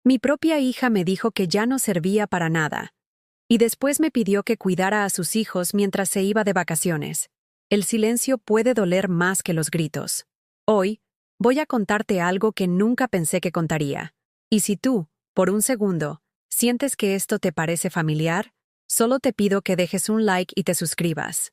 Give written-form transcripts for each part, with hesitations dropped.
Mi propia hija me dijo que ya no servía para nada. Y después me pidió que cuidara a sus hijos mientras se iba de vacaciones. El silencio puede doler más que los gritos. Hoy, voy a contarte algo que nunca pensé que contaría. Y si tú, por un segundo, sientes que esto te parece familiar, solo te pido que dejes un like y te suscribas.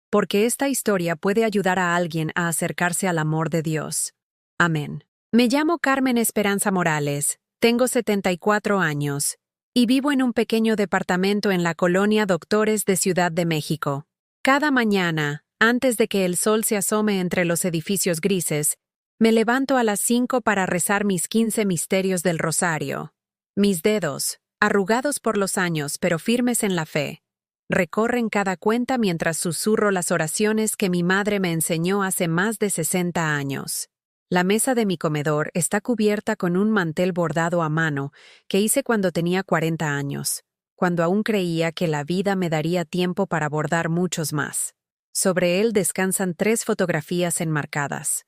Porque esta historia puede ayudar a alguien a acercarse al amor de Dios. Amén. Me llamo Carmen Esperanza Morales, tengo 74 años, y vivo en un pequeño departamento en la colonia Doctores de Ciudad de México. Cada mañana, antes de que el sol se asome entre los edificios grises, me levanto a las 5 para rezar mis 15 misterios del rosario. Mis dedos, arrugados por los años pero firmes en la fe, recorren cada cuenta mientras susurro las oraciones que mi madre me enseñó hace más de 60 años. La mesa de mi comedor está cubierta con un mantel bordado a mano que hice cuando tenía 40 años, cuando aún creía que la vida me daría tiempo para bordar muchos más. Sobre él descansan 3 fotografías enmarcadas.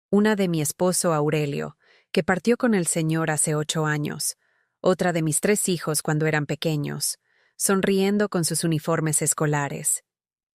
Una de mi esposo Aurelio, que partió con el Señor hace 8 años. Otra de mis 3 hijos cuando eran pequeños, sonriendo con sus uniformes escolares.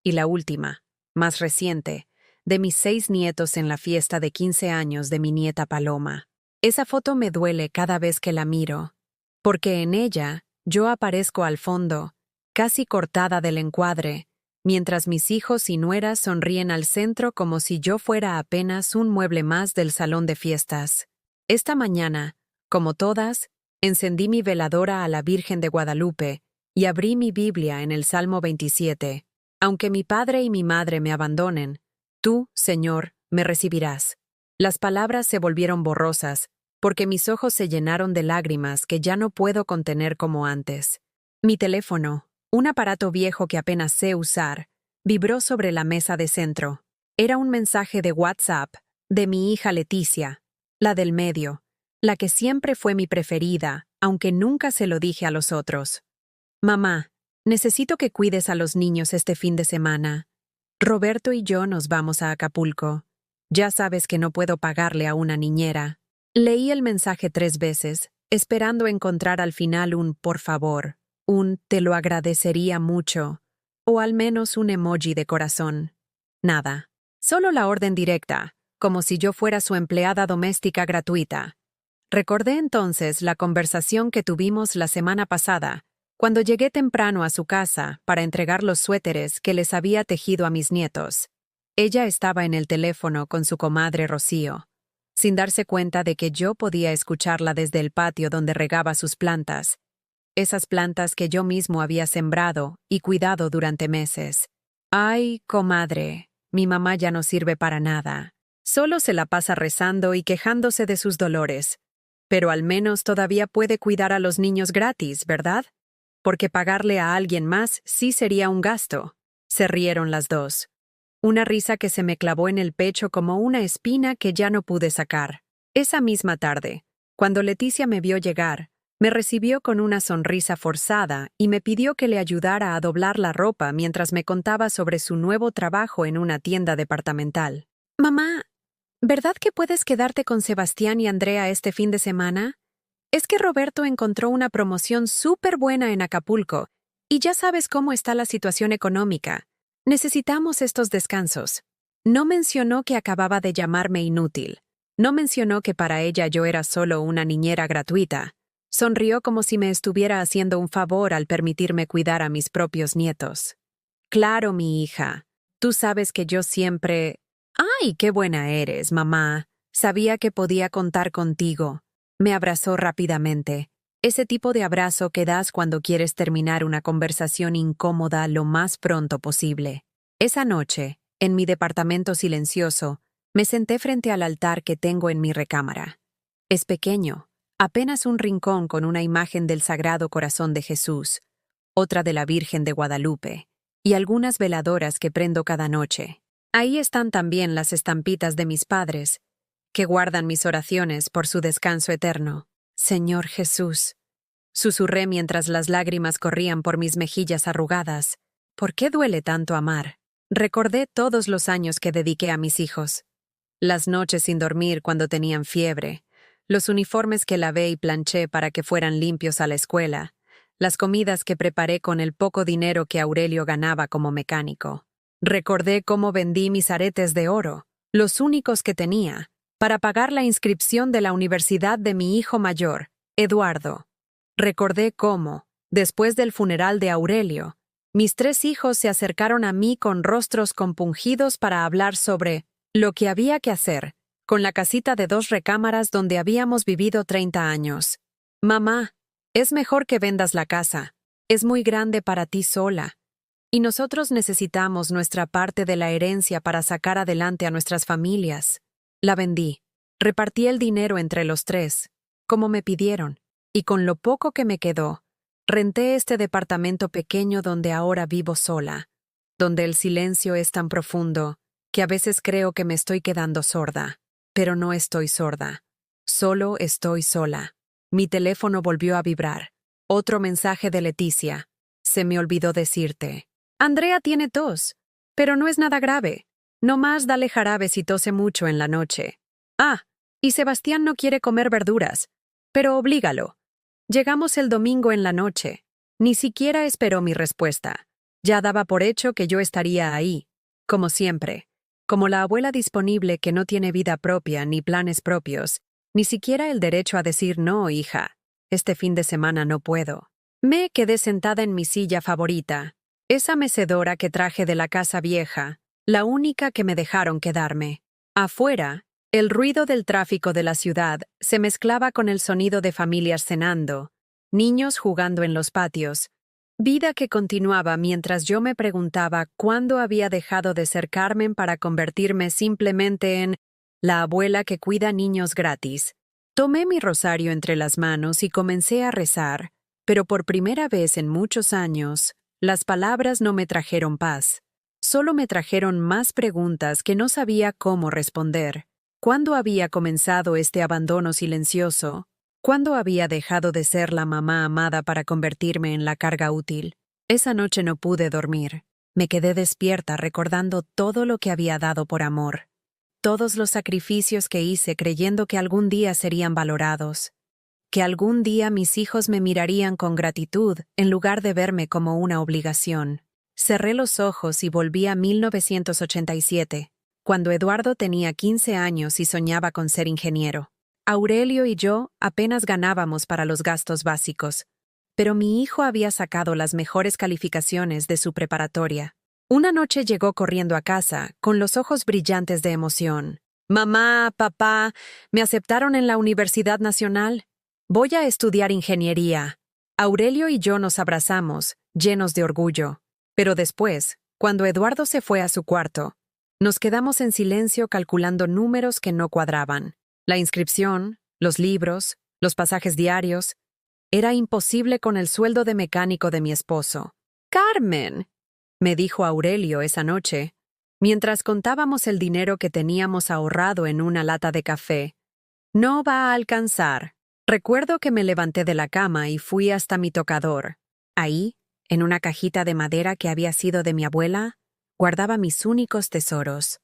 Y la última, más reciente, de mis 6 nietos en la fiesta de 15 años de mi nieta Paloma. Esa foto me duele cada vez que la miro, porque en ella yo aparezco al fondo, casi cortada del encuadre, mientras mis hijos y nueras sonríen al centro como si yo fuera apenas un mueble más del salón de fiestas. Esta mañana, como todas, encendí mi veladora a la Virgen de Guadalupe y abrí mi Biblia en el Salmo 27. Aunque mi padre y mi madre me abandonen, tú, Señor, me recibirás. Las palabras se volvieron borrosas, porque mis ojos se llenaron de lágrimas que ya no puedo contener como antes. Mi teléfono, un aparato viejo que apenas sé usar, vibró sobre la mesa de centro. Era un mensaje de WhatsApp, de mi hija Leticia, la del medio, la que siempre fue mi preferida, aunque nunca se lo dije a los otros. Mamá, necesito que cuides a los niños este fin de semana. Roberto y yo nos vamos a Acapulco. Ya sabes que no puedo pagarle a una niñera. Leí el mensaje 3 veces, esperando encontrar al final un por favor, un te lo agradecería mucho, o al menos un emoji de corazón. Nada. Solo la orden directa, como si yo fuera su empleada doméstica gratuita. Recordé entonces la conversación que tuvimos la semana pasada, cuando llegué temprano a su casa para entregar los suéteres que les había tejido a mis nietos. Ella estaba en el teléfono con su comadre Rocío, sin darse cuenta de que yo podía escucharla desde el patio donde regaba sus plantas, esas plantas que yo mismo había sembrado y cuidado durante meses. Ay, comadre, mi mamá ya no sirve para nada. Solo se la pasa rezando y quejándose de sus dolores. Pero al menos todavía puede cuidar a los niños gratis, ¿verdad? Porque pagarle a alguien más sí sería un gasto. Se rieron las dos. Una risa que se me clavó en el pecho como una espina que ya no pude sacar. Esa misma tarde, cuando Leticia me vio llegar, me recibió con una sonrisa forzada y me pidió que le ayudara a doblar la ropa mientras me contaba sobre su nuevo trabajo en una tienda departamental. Mamá, ¿verdad que puedes quedarte con Sebastián y Andrea este fin de semana? Es que Roberto encontró una promoción súper buena en Acapulco, y ya sabes cómo está la situación económica. Necesitamos estos descansos. No mencionó que acababa de llamarme inútil. No mencionó que para ella yo era solo una niñera gratuita. Sonrió como si me estuviera haciendo un favor al permitirme cuidar a mis propios nietos. Claro, mi hija. Tú sabes que yo siempre... ¡Ay, qué buena eres, mamá! Sabía que podía contar contigo. Me abrazó rápidamente. Ese tipo de abrazo que das cuando quieres terminar una conversación incómoda lo más pronto posible. Esa noche, en mi departamento silencioso, me senté frente al altar que tengo en mi recámara. Es pequeño, apenas un rincón con una imagen del Sagrado Corazón de Jesús, otra de la Virgen de Guadalupe, y algunas veladoras que prendo cada noche. Ahí están también las estampitas de mis padres, que guardan mis oraciones por su descanso eterno. Señor Jesús, susurré mientras las lágrimas corrían por mis mejillas arrugadas. ¿Por qué duele tanto amar? Recordé todos los años que dediqué a mis hijos. Las noches sin dormir cuando tenían fiebre, los uniformes que lavé y planché para que fueran limpios a la escuela, las comidas que preparé con el poco dinero que Aurelio ganaba como mecánico. Recordé cómo vendí mis aretes de oro, los únicos que tenía, para pagar la inscripción de la universidad de mi hijo mayor, Eduardo. Recordé cómo, después del funeral de Aurelio, mis 3 hijos se acercaron a mí con rostros compungidos para hablar sobre lo que había que hacer con la casita de 2 recámaras donde habíamos vivido 30 años. Mamá, es mejor que vendas la casa. Es muy grande para ti sola. Y nosotros necesitamos nuestra parte de la herencia para sacar adelante a nuestras familias. La vendí. Repartí el dinero entre los 3, como me pidieron, y con lo poco que me quedó, renté este departamento pequeño donde ahora vivo sola, donde el silencio es tan profundo que a veces creo que me estoy quedando sorda. Pero no estoy sorda. Solo estoy sola. Mi teléfono volvió a vibrar. Otro mensaje de Leticia. Se me olvidó decirte. Andrea tiene tos, pero no es nada grave. No más dale jarabe si tose mucho en la noche. Ah, y Sebastián no quiere comer verduras, pero oblígalo. Llegamos el domingo en la noche. Ni siquiera esperó mi respuesta. Ya daba por hecho que yo estaría ahí, como siempre. Como la abuela disponible que no tiene vida propia ni planes propios, ni siquiera el derecho a decir no, hija. Este fin de semana no puedo. Me quedé sentada en mi silla favorita, esa mecedora que traje de la casa vieja, la única que me dejaron quedarme. Afuera, el ruido del tráfico de la ciudad se mezclaba con el sonido de familias cenando, niños jugando en los patios. Vida que continuaba mientras yo me preguntaba cuándo había dejado de ser Carmen para convertirme simplemente en la abuela que cuida niños gratis. Tomé mi rosario entre las manos y comencé a rezar, pero por primera vez en muchos años, las palabras no me trajeron paz. Solo me trajeron más preguntas que no sabía cómo responder. ¿Cuándo había comenzado este abandono silencioso? ¿Cuándo había dejado de ser la mamá amada para convertirme en la carga útil? Esa noche no pude dormir. Me quedé despierta recordando todo lo que había dado por amor. Todos los sacrificios que hice creyendo que algún día serían valorados. Que algún día mis hijos me mirarían con gratitud en lugar de verme como una obligación. Cerré los ojos y volví a 1987, cuando Eduardo tenía 15 años y soñaba con ser ingeniero. Aurelio y yo apenas ganábamos para los gastos básicos, pero mi hijo había sacado las mejores calificaciones de su preparatoria. Una noche llegó corriendo a casa, con los ojos brillantes de emoción. «Mamá, papá, me aceptaron en la Universidad Nacional. Voy a estudiar ingeniería». Aurelio y yo nos abrazamos, llenos de orgullo. Pero después, cuando Eduardo se fue a su cuarto, nos quedamos en silencio calculando números que no cuadraban. La inscripción, los libros, los pasajes diarios. Era imposible con el sueldo de mecánico de mi esposo. «Carmen», me dijo Aurelio esa noche, mientras contábamos el dinero que teníamos ahorrado en una lata de café. «No va a alcanzar». Recuerdo que me levanté de la cama y fui hasta mi tocador. Ahí, en una cajita de madera que había sido de mi abuela, guardaba mis únicos tesoros.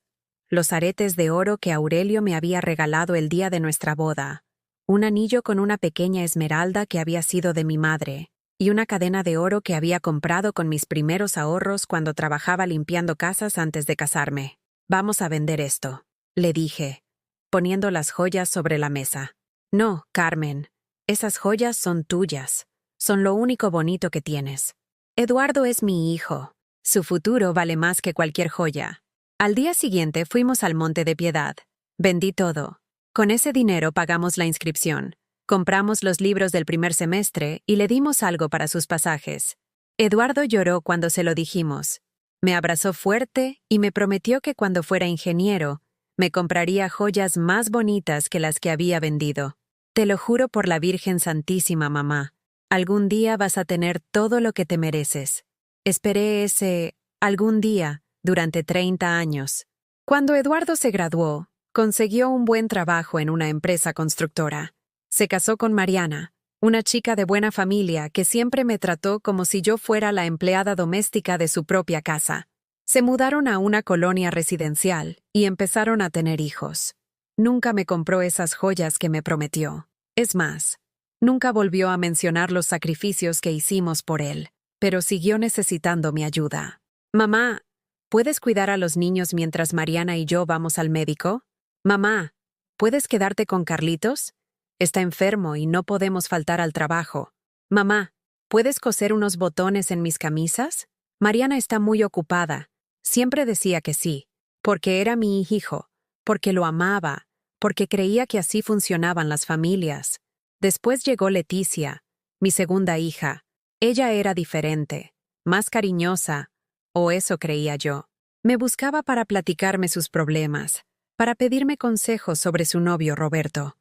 Los aretes de oro que Aurelio me había regalado el día de nuestra boda, un anillo con una pequeña esmeralda que había sido de mi madre, y una cadena de oro que había comprado con mis primeros ahorros cuando trabajaba limpiando casas antes de casarme. «Vamos a vender esto», le dije, poniendo las joyas sobre la mesa. «No, Carmen, esas joyas son tuyas. Son lo único bonito que tienes. Eduardo es mi hijo. Su futuro vale más que cualquier joya». Al día siguiente fuimos al Monte de Piedad. Vendí todo. Con ese dinero pagamos la inscripción, compramos los libros del primer semestre y le dimos algo para sus pasajes. Eduardo lloró cuando se lo dijimos. Me abrazó fuerte y me prometió que cuando fuera ingeniero, me compraría joyas más bonitas que las que había vendido. «Te lo juro por la Virgen Santísima, mamá. Algún día vas a tener todo lo que te mereces». Esperé ese algún día durante 30 años. Cuando Eduardo se graduó, consiguió un buen trabajo en una empresa constructora. Se casó con Mariana, una chica de buena familia que siempre me trató como si yo fuera la empleada doméstica de su propia casa. Se mudaron a una colonia residencial y empezaron a tener hijos. Nunca me compró esas joyas que me prometió. Es más, nunca volvió a mencionar los sacrificios que hicimos por él, pero siguió necesitando mi ayuda. Mamá, ¿puedes cuidar a los niños mientras Mariana y yo vamos al médico? Mamá, ¿puedes quedarte con Carlitos? Está enfermo y no podemos faltar al trabajo. Mamá, ¿puedes coser unos botones en mis camisas? Mariana está muy ocupada. Siempre decía que sí, porque era mi hijo, porque lo amaba, porque creía que así funcionaban las familias. Después llegó Leticia, mi segunda hija. Ella era diferente, más cariñosa, o eso creía yo. Me buscaba para platicarme sus problemas, para pedirme consejos sobre su novio Roberto,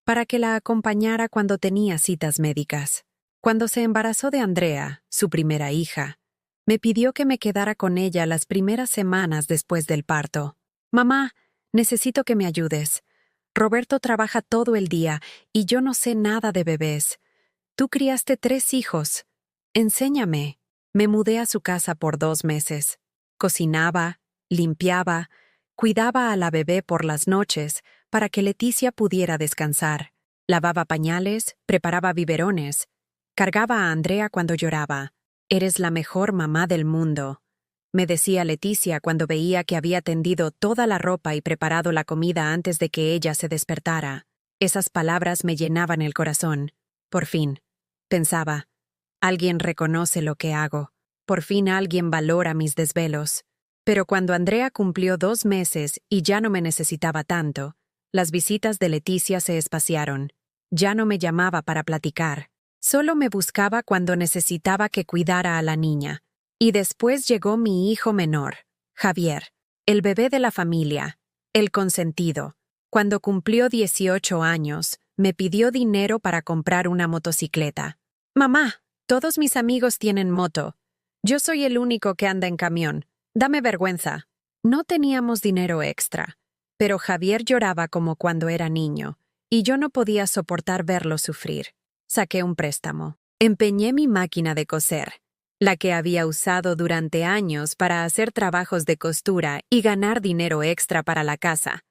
para que la acompañara cuando tenía citas médicas. Cuando se embarazó de Andrea, su primera hija, me pidió que me quedara con ella las primeras semanas después del parto. Mamá, necesito que me ayudes. Roberto trabaja todo el día y yo no sé nada de bebés. Tú criaste 3 hijos. Enséñame. Me mudé a su casa por 2 meses. Cocinaba, limpiaba, cuidaba a la bebé por las noches para que Leticia pudiera descansar. Lavaba pañales, preparaba biberones. Cargaba a Andrea cuando lloraba. Eres la mejor mamá del mundo, me decía Leticia cuando veía que había tendido toda la ropa y preparado la comida antes de que ella se despertara. Esas palabras me llenaban el corazón. Por fin, pensaba, alguien reconoce lo que hago. Por fin alguien valora mis desvelos. Pero cuando Andrea cumplió 2 meses y ya no me necesitaba tanto, las visitas de Leticia se espaciaron. Ya no me llamaba para platicar. Solo me buscaba cuando necesitaba que cuidara a la niña. Y después llegó mi hijo menor, Javier, el bebé de la familia, el consentido. Cuando cumplió 18 años, me pidió dinero para comprar una motocicleta. Mamá, todos mis amigos tienen moto. Yo soy el único que anda en camión. Dame vergüenza. No teníamos dinero extra, pero Javier lloraba como cuando era niño, y yo no podía soportar verlo sufrir. Saqué un préstamo. Empeñé mi máquina de coser, la que había usado durante años para hacer trabajos de costura y ganar dinero extra para la casa.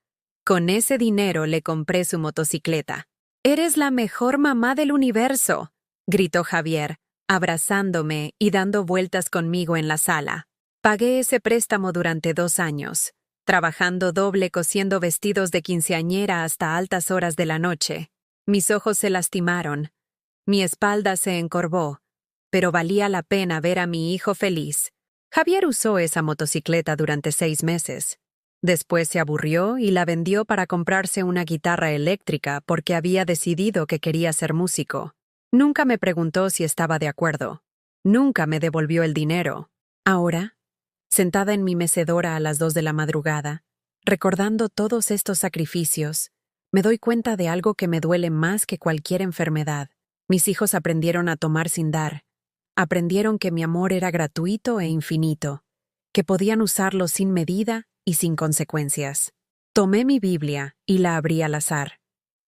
Con ese dinero le compré su motocicleta. «Eres la mejor mamá del universo», gritó Javier, abrazándome y dando vueltas conmigo en la sala. Pagué ese préstamo durante 2 años, trabajando doble cosiendo vestidos de quinceañera hasta altas horas de la noche. Mis ojos se lastimaron. Mi espalda se encorvó, pero valía la pena ver a mi hijo feliz. Javier usó esa motocicleta durante 6 meses. Después se aburrió y la vendió para comprarse una guitarra eléctrica porque había decidido que quería ser músico. Nunca me preguntó si estaba de acuerdo. Nunca me devolvió el dinero. Ahora, sentada en mi mecedora a las 2 de la madrugada, recordando todos estos sacrificios, me doy cuenta de algo que me duele más que cualquier enfermedad. Mis hijos aprendieron a tomar sin dar. Aprendieron que mi amor era gratuito e infinito, que podían usarlo sin medida y sin consecuencias. Tomé mi Biblia y la abrí al azar.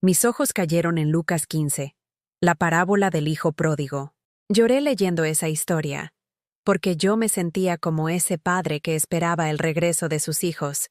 Mis ojos cayeron en Lucas 15, la parábola del hijo pródigo. Lloré leyendo esa historia, porque yo me sentía como ese padre que esperaba el regreso de sus hijos.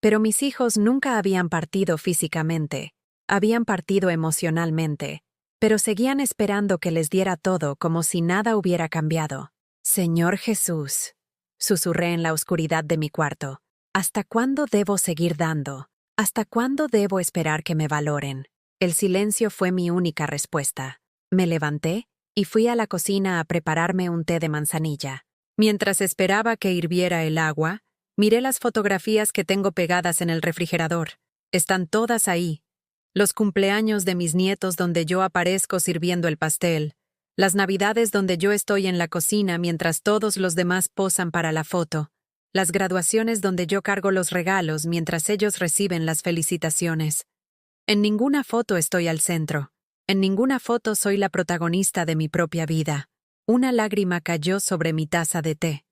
Pero mis hijos nunca habían partido físicamente, habían partido emocionalmente, pero seguían esperando que les diera todo como si nada hubiera cambiado. Señor Jesús, susurré en la oscuridad de mi cuarto, ¿hasta cuándo debo seguir dando? ¿Hasta cuándo debo esperar que me valoren? El silencio fue mi única respuesta. Me levanté y fui a la cocina a prepararme un té de manzanilla. Mientras esperaba que hirviera el agua, miré las fotografías que tengo pegadas en el refrigerador. Están todas ahí. Los cumpleaños de mis nietos donde yo aparezco sirviendo el pastel. Las navidades donde yo estoy en la cocina mientras todos los demás posan para la foto. Las graduaciones donde yo cargo los regalos mientras ellos reciben las felicitaciones. En ninguna foto estoy al centro. En ninguna foto soy la protagonista de mi propia vida. Una lágrima cayó sobre mi taza de té.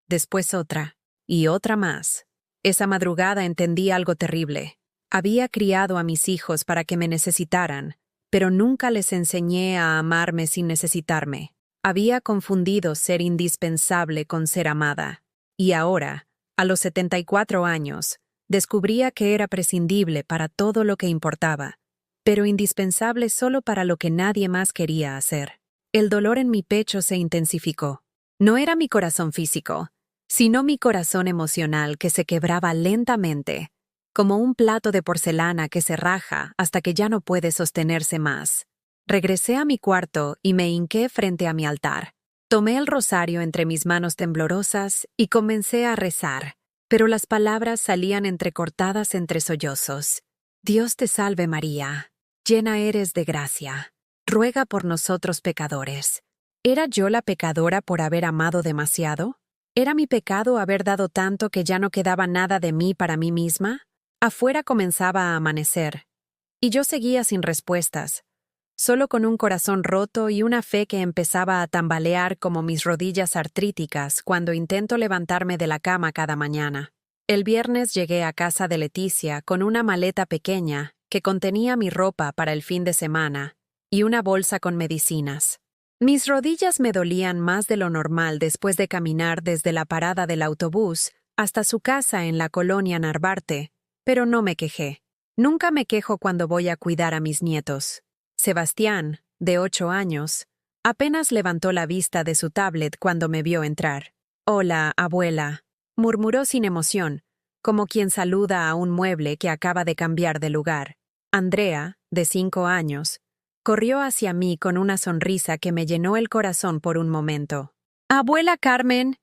Después otra, y otra más. Esa madrugada entendí algo terrible. Había criado a mis hijos para que me necesitaran, pero nunca les enseñé a amarme sin necesitarme. Había confundido ser indispensable con ser amada. Y ahora, a los 74 años, Descubría que era prescindible para todo lo que importaba, pero indispensable solo para lo que nadie más quería hacer. El dolor en mi pecho se intensificó. No era mi corazón físico, sino mi corazón emocional que se quebraba lentamente, como un plato de porcelana que se raja hasta que ya no puede sostenerse más. Regresé a mi cuarto y me hinqué frente a mi altar. Tomé el rosario entre mis manos temblorosas y comencé a rezar, pero las palabras salían entrecortadas entre sollozos. Dios te salve María, llena eres de gracia. Ruega por nosotros pecadores. ¿Era yo la pecadora por haber amado demasiado? ¿Era mi pecado haber dado tanto que ya no quedaba nada de mí para mí misma? Afuera comenzaba a amanecer, y yo seguía sin respuestas, solo con un corazón roto y una fe que empezaba a tambalear como mis rodillas artríticas cuando intento levantarme de la cama cada mañana. El viernes llegué a casa de Leticia con una maleta pequeña que contenía mi ropa para el fin de semana y una bolsa con medicinas. Mis rodillas me dolían más de lo normal después de caminar desde la parada del autobús hasta su casa en la colonia Narvarte, pero no me quejé. Nunca me quejo cuando voy a cuidar a mis nietos. Sebastián, de 8 años, apenas levantó la vista de su tablet cuando me vio entrar. «Hola, abuela», murmuró sin emoción, como quien saluda a un mueble que acaba de cambiar de lugar. Andrea, de 5 años, corrió hacia mí con una sonrisa que me llenó el corazón por un momento. «Abuela Carmen,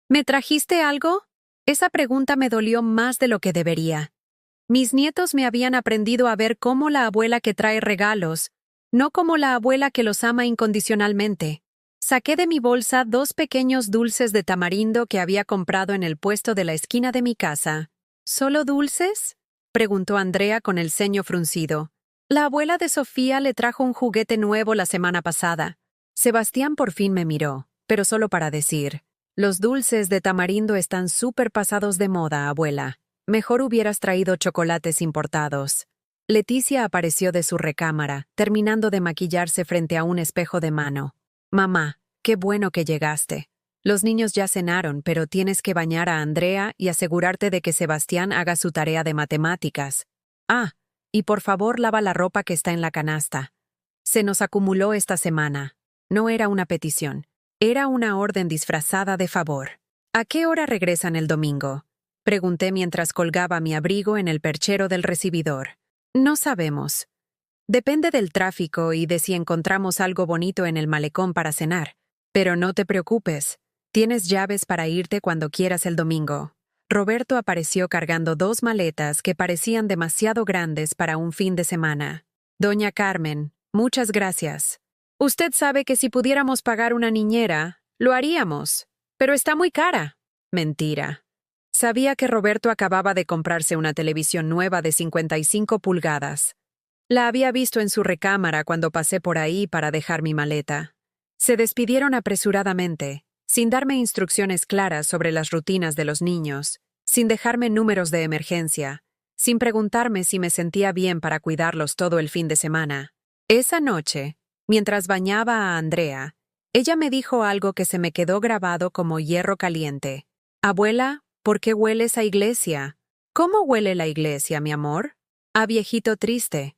¿me trajiste algo?» Esa pregunta me dolió más de lo que debería. Mis nietos me habían aprendido a ver como la abuela que trae regalos, no como la abuela que los ama incondicionalmente. Saqué de mi bolsa 2 pequeños dulces de tamarindo que había comprado en el puesto de la esquina de mi casa. ¿Solo dulces?, preguntó Andrea con el ceño fruncido. La abuela de Sofía le trajo un juguete nuevo la semana pasada. Sebastián por fin me miró, pero solo para decir: «Los dulces de tamarindo están súper pasados de moda, abuela. Mejor hubieras traído chocolates importados». Leticia apareció de su recámara, terminando de maquillarse frente a un espejo de mano. «Mamá, qué bueno que llegaste. Los niños ya cenaron, pero tienes que bañar a Andrea y asegurarte de que Sebastián haga su tarea de matemáticas. Ah, y por favor lava la ropa que está en la canasta. Se nos acumuló esta semana». No era una petición, era una orden disfrazada de favor. «¿A qué hora regresan el domingo?», pregunté mientras colgaba mi abrigo en el perchero del recibidor. «No sabemos. Depende del tráfico y de si encontramos algo bonito en el malecón para cenar. Pero no te preocupes, tienes llaves para irte cuando quieras el domingo». Roberto apareció cargando 2 maletas que parecían demasiado grandes para un fin de semana. «Doña Carmen, muchas gracias. Usted sabe que si pudiéramos pagar una niñera, lo haríamos, pero está muy cara». Mentira. Sabía que Roberto acababa de comprarse una televisión nueva de 55 pulgadas. La había visto en su recámara cuando pasé por ahí para dejar mi maleta. Se despidieron apresuradamente, sin darme instrucciones claras sobre las rutinas de los niños, sin dejarme números de emergencia, sin preguntarme si me sentía bien para cuidarlos todo el fin de semana. Esa noche, mientras bañaba a Andrea, ella me dijo algo que se me quedó grabado como hierro caliente. «Abuela, ¿por qué hueles a iglesia?» «¿Cómo huele la iglesia, mi amor?» «A viejito triste.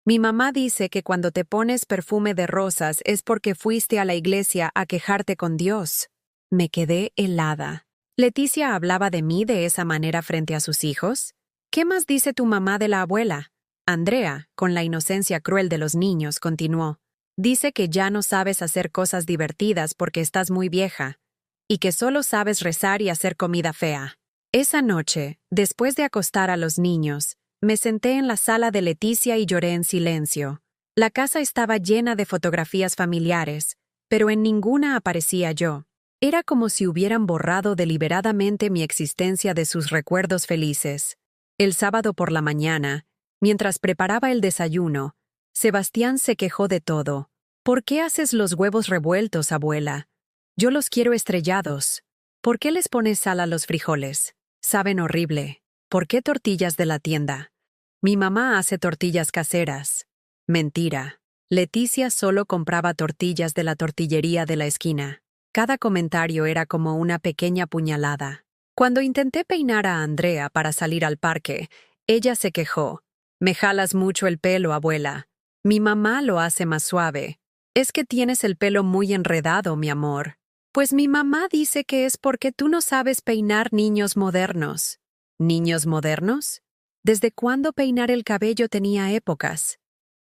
Mi mamá dice que cuando te pones perfume de rosas es porque fuiste a la iglesia a quejarte con Dios». Me quedé helada. ¿Leticia hablaba de mí de esa manera frente a sus hijos? ¿Qué más dice tu mamá de la abuela? Andrea, con la inocencia cruel de los niños, continuó. Dice que ya no sabes hacer cosas divertidas porque estás muy vieja, y que solo sabes rezar y hacer comida fea. Esa noche, después de acostar a los niños, me senté en la sala de Leticia y lloré en silencio. La casa estaba llena de fotografías familiares, pero en ninguna aparecía yo. Era como si hubieran borrado deliberadamente mi existencia de sus recuerdos felices. El sábado por la mañana, mientras preparaba el desayuno, Sebastián se quejó de todo. «¿Por qué haces los huevos revueltos, abuela? Yo los quiero estrellados. ¿Por qué les pones sal a los frijoles? Saben horrible. ¿Por qué tortillas de la tienda? Mi mamá hace tortillas caseras». Mentira. Leticia solo compraba tortillas de la tortillería de la esquina. Cada comentario era como una pequeña puñalada. Cuando intenté peinar a Andrea para salir al parque, ella se quejó. Me jalas mucho el pelo, abuela. Mi mamá lo hace más suave. Es que tienes el pelo muy enredado, mi amor. Pues mi mamá dice que es porque tú no sabes peinar niños modernos. ¿Niños modernos? ¿Desde cuándo peinar el cabello tenía épocas?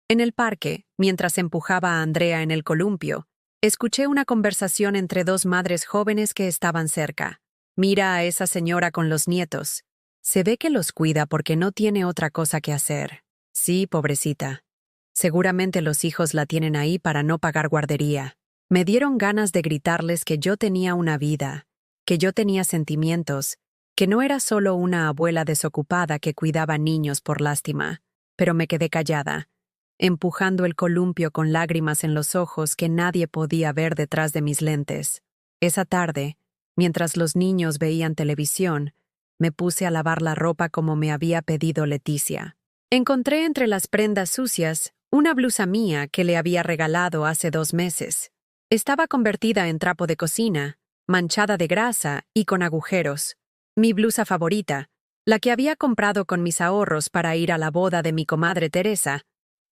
En el parque, mientras empujaba a Andrea en el columpio, escuché una conversación entre dos madres jóvenes que estaban cerca. Mira a esa señora con los nietos. Se ve que los cuida porque no tiene otra cosa que hacer. Sí, pobrecita. Seguramente los hijos la tienen ahí para no pagar guardería. Me dieron ganas de gritarles que yo tenía una vida, que yo tenía sentimientos, que no era solo una abuela desocupada que cuidaba niños por lástima, pero me quedé callada, empujando el columpio con lágrimas en los ojos que nadie podía ver detrás de mis lentes. Esa tarde, mientras los niños veían televisión, me puse a lavar la ropa como me había pedido Leticia. Encontré entre las prendas sucias una blusa mía que le había regalado hace 2 meses. Estaba convertida en trapo de cocina, manchada de grasa y con agujeros. Mi blusa favorita, la que había comprado con mis ahorros para ir a la boda de mi comadre Teresa,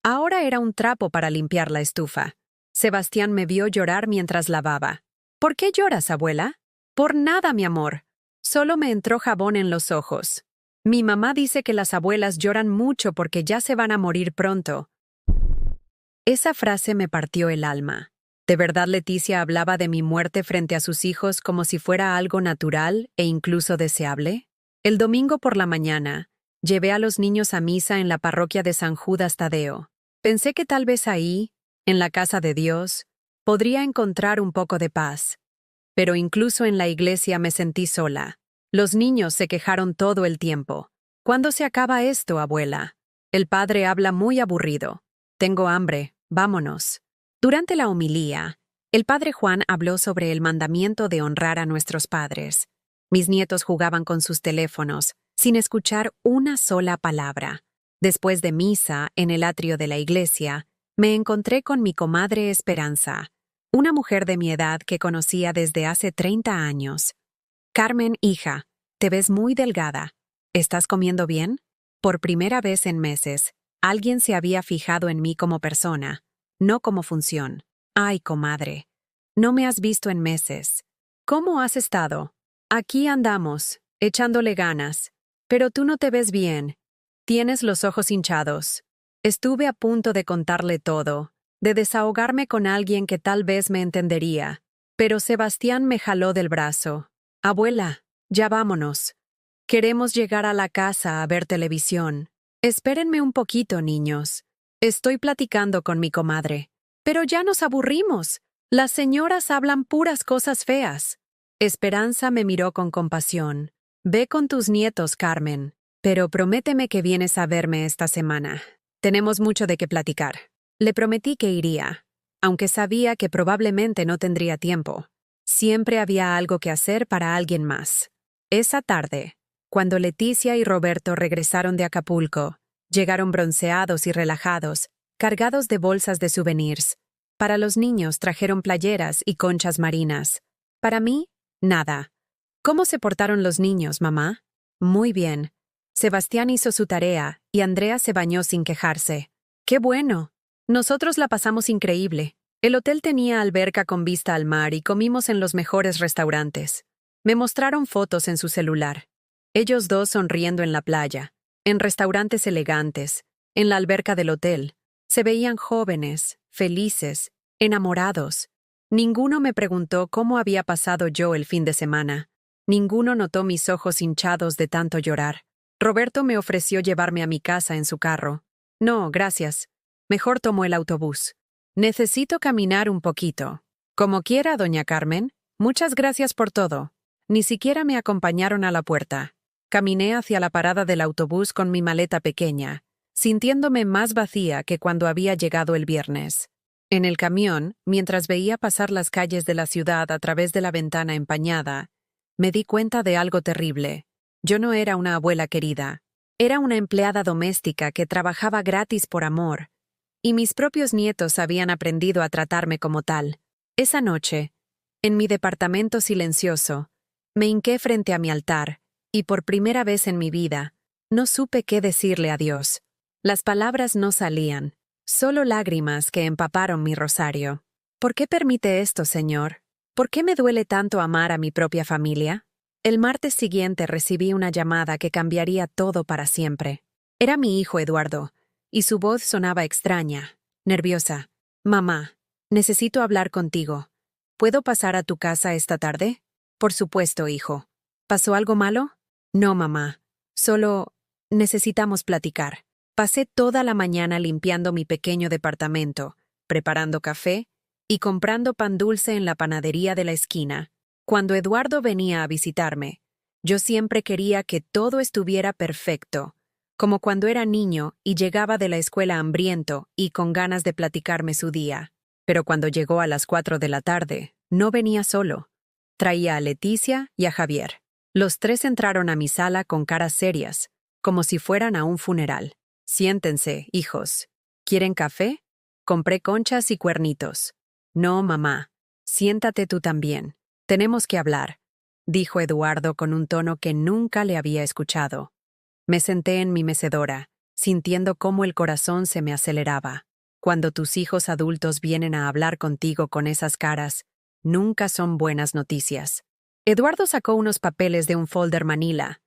ahora era un trapo para limpiar la estufa. Sebastián me vio llorar mientras lavaba. ¿Por qué lloras, abuela? Por nada, mi amor. Solo me entró jabón en los ojos. Mi mamá dice que las abuelas lloran mucho porque ya se van a morir pronto. Esa frase me partió el alma. ¿De verdad Leticia hablaba de mi muerte frente a sus hijos como si fuera algo natural e incluso deseable? El domingo por la mañana, llevé a los niños a misa en la parroquia de San Judas Tadeo. Pensé que tal vez ahí, en la casa de Dios, podría encontrar un poco de paz. Pero incluso en la iglesia me sentí sola. Los niños se quejaron todo el tiempo. ¿Cuándo se acaba esto, abuela? El padre habla muy aburrido. Tengo hambre, vámonos. Durante la homilía, el padre Juan habló sobre el mandamiento de honrar a nuestros padres. Mis nietos jugaban con sus teléfonos, sin escuchar una sola palabra. Después de misa, en el atrio de la iglesia, me encontré con mi comadre Esperanza, una mujer de mi edad que conocía desde hace 30 años. Carmen, hija, te ves muy delgada. ¿Estás comiendo bien? Por primera vez en meses, alguien se había fijado en mí como persona, no como función. Ay, comadre, no me has visto en meses. ¿Cómo has estado? Aquí andamos, echándole ganas. Pero tú no te ves bien. Tienes los ojos hinchados. Estuve a punto de contarle todo, de desahogarme con alguien que tal vez me entendería. Pero Sebastián me jaló del brazo. Abuela, ya vámonos. Queremos llegar a la casa a ver televisión. Espérenme un poquito, niños. Estoy platicando con mi comadre. Pero ya nos aburrimos. Las señoras hablan puras cosas feas. Esperanza me miró con compasión. Ve con tus nietos, Carmen. Pero prométeme que vienes a verme esta semana. Tenemos mucho de qué platicar. Le prometí que iría, aunque sabía que probablemente no tendría tiempo. Siempre había algo que hacer para alguien más. Esa tarde, cuando Leticia y Roberto regresaron de Acapulco, llegaron bronceados y relajados, cargados de bolsas de souvenirs. Para los niños trajeron playeras y conchas marinas. Para mí, nada. ¿Cómo se portaron los niños, mamá? Muy bien. Sebastián hizo su tarea y Andrea se bañó sin quejarse. ¡Qué bueno! Nosotros la pasamos increíble. El hotel tenía alberca con vista al mar y comimos en los mejores restaurantes. Me mostraron fotos en su celular. Ellos dos sonriendo en la playa, en restaurantes elegantes, en la alberca del hotel. Se veían jóvenes, felices, enamorados. Ninguno me preguntó cómo había pasado yo el fin de semana. Ninguno notó mis ojos hinchados de tanto llorar. Roberto me ofreció llevarme a mi casa en su carro. No, gracias. Mejor tomo el autobús. Necesito caminar un poquito. Como quiera, doña Carmen. Muchas gracias por todo. Ni siquiera me acompañaron a la puerta. Caminé hacia la parada del autobús con mi maleta pequeña, sintiéndome más vacía que cuando había llegado el viernes. En el camión, mientras veía pasar las calles de la ciudad a través de la ventana empañada, me di cuenta de algo terrible. Yo no era una abuela querida. Era una empleada doméstica que trabajaba gratis por amor. Y mis propios nietos habían aprendido a tratarme como tal. Esa noche, en mi departamento silencioso, Me hinqué frente a mi altar, y por primera vez en mi vida, no supe qué decirle a Dios. Las palabras no salían, solo lágrimas que empaparon mi rosario. ¿Por qué permite esto, Señor? ¿Por qué me duele tanto amar a mi propia familia? El martes siguiente recibí una llamada que cambiaría todo para siempre. Era mi hijo Eduardo, y su voz sonaba extraña, nerviosa. Mamá, necesito hablar contigo. ¿Puedo pasar a tu casa esta tarde? Por supuesto, hijo. ¿Pasó algo malo? No, mamá. Solo necesitamos platicar. Pasé toda la mañana limpiando mi pequeño departamento, preparando café y comprando pan dulce en la panadería de la esquina. Cuando Eduardo venía a visitarme, yo siempre quería que todo estuviera perfecto, como cuando era niño y llegaba de la escuela hambriento y con ganas de platicarme su día. Pero cuando llegó a las 4 de la tarde, no venía solo. Traía a Leticia y a Javier. Los tres entraron a mi sala con caras serias, como si fueran a un funeral. Siéntense, hijos. ¿Quieren café? Compré conchas y cuernitos. No, mamá. Siéntate tú también. Tenemos que hablar, dijo Eduardo con un tono que nunca le había escuchado. Me senté en mi mecedora, sintiendo cómo el corazón se me aceleraba. Cuando tus hijos adultos vienen a hablar contigo con esas caras, nunca son buenas noticias. Eduardo sacó unos papeles de un folder manila.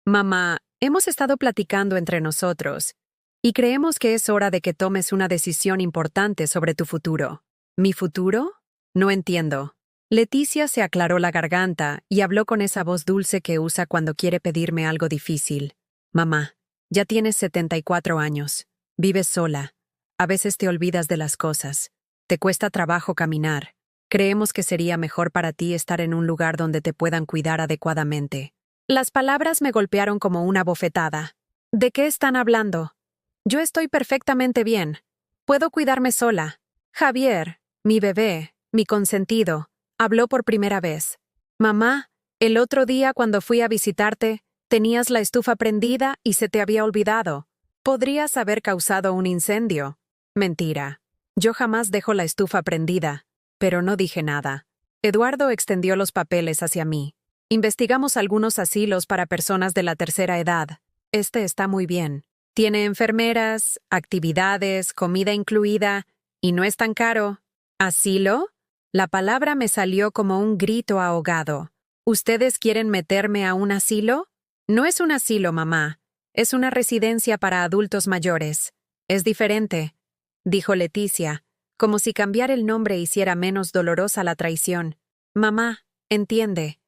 Mamá, hemos estado platicando entre nosotros, y creemos que es hora de que tomes una decisión importante sobre tu futuro. ¿Mi futuro? No entiendo. Leticia se aclaró la garganta y habló con esa voz dulce que usa cuando quiere pedirme algo difícil. Mamá, ya tienes 74 años. Vives sola. A veces te olvidas de las cosas. Te cuesta trabajo caminar. Creemos que sería mejor para ti estar en un lugar donde te puedan cuidar adecuadamente. Las palabras me golpearon como una bofetada. ¿De qué están hablando? Yo estoy perfectamente bien. Puedo cuidarme sola. Javier, mi bebé, mi consentido, habló por primera vez. Mamá, el otro día cuando fui a visitarte, tenías la estufa prendida y se te había olvidado. Podrías haber causado un incendio. Mentira. Yo jamás dejo la estufa prendida. Pero no dije nada. Eduardo extendió los papeles hacia mí. Investigamos algunos asilos para personas de la tercera edad. Este está muy bien. Tiene enfermeras, actividades, comida incluida, y no es tan caro. ¿Asilo? La palabra me salió como un grito ahogado. ¿Ustedes quieren meterme a un asilo? No es un asilo, mamá. Es una residencia para adultos mayores. Es diferente, dijo Leticia, como si cambiar el nombre hiciera menos dolorosa la traición. Mamá, entiende.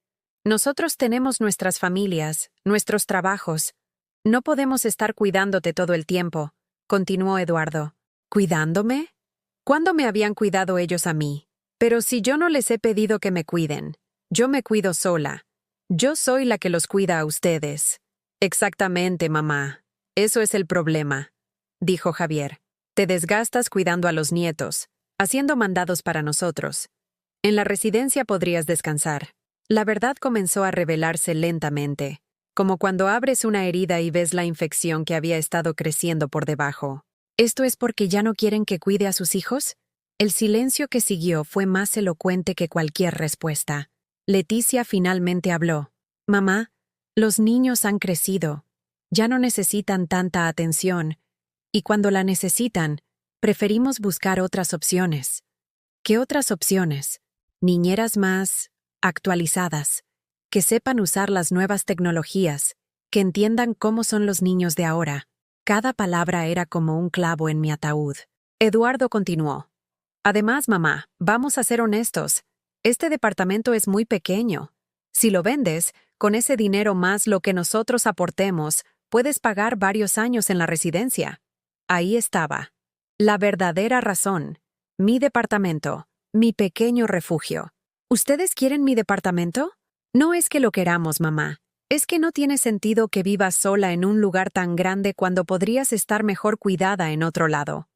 Nosotros tenemos nuestras familias, nuestros trabajos. No podemos estar cuidándote todo el tiempo, continuó Eduardo. ¿Cuidándome? ¿Cuándo me habían cuidado ellos a mí? Pero si yo no les he pedido que me cuiden, yo me cuido sola. Yo soy la que los cuida a ustedes. Exactamente, mamá. Eso es el problema, dijo Javier. Te desgastas cuidando a los nietos, haciendo mandados para nosotros. En la residencia podrías descansar. La verdad comenzó a revelarse lentamente, como cuando abres una herida y ves la infección que había estado creciendo por debajo. ¿Esto es porque ya no quieren que cuide a sus hijos? El silencio que siguió fue más elocuente que cualquier respuesta. Leticia finalmente habló. Mamá, los niños han crecido. Ya no necesitan tanta atención. Y cuando la necesitan, preferimos buscar otras opciones. ¿Qué otras opciones? Niñeras más actualizadas, que sepan usar las nuevas tecnologías, que entiendan cómo son los niños de ahora. Cada palabra era como un clavo en mi ataúd. Eduardo continuó. Además, mamá, vamos a ser honestos. Este departamento es muy pequeño. Si lo vendes, con ese dinero más lo que nosotros aportemos, puedes pagar varios años en la residencia. Ahí estaba. La verdadera razón. Mi departamento. Mi pequeño refugio. ¿Ustedes quieren mi departamento? No es que lo queramos, mamá. Es que no tiene sentido que vivas sola en un lugar tan grande cuando podrías estar mejor cuidada en otro lado.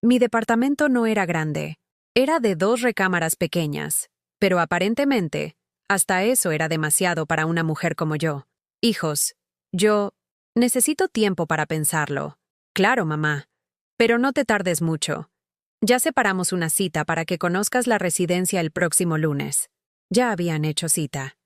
Mi departamento no era grande. Era de 2 recámaras pequeñas. Pero aparentemente, hasta eso era demasiado para una mujer como yo. Hijos, yo necesito tiempo para pensarlo. Claro, mamá. Pero no te tardes mucho. Ya separamos una cita para que conozcas la residencia el próximo lunes. Ya habían hecho cita.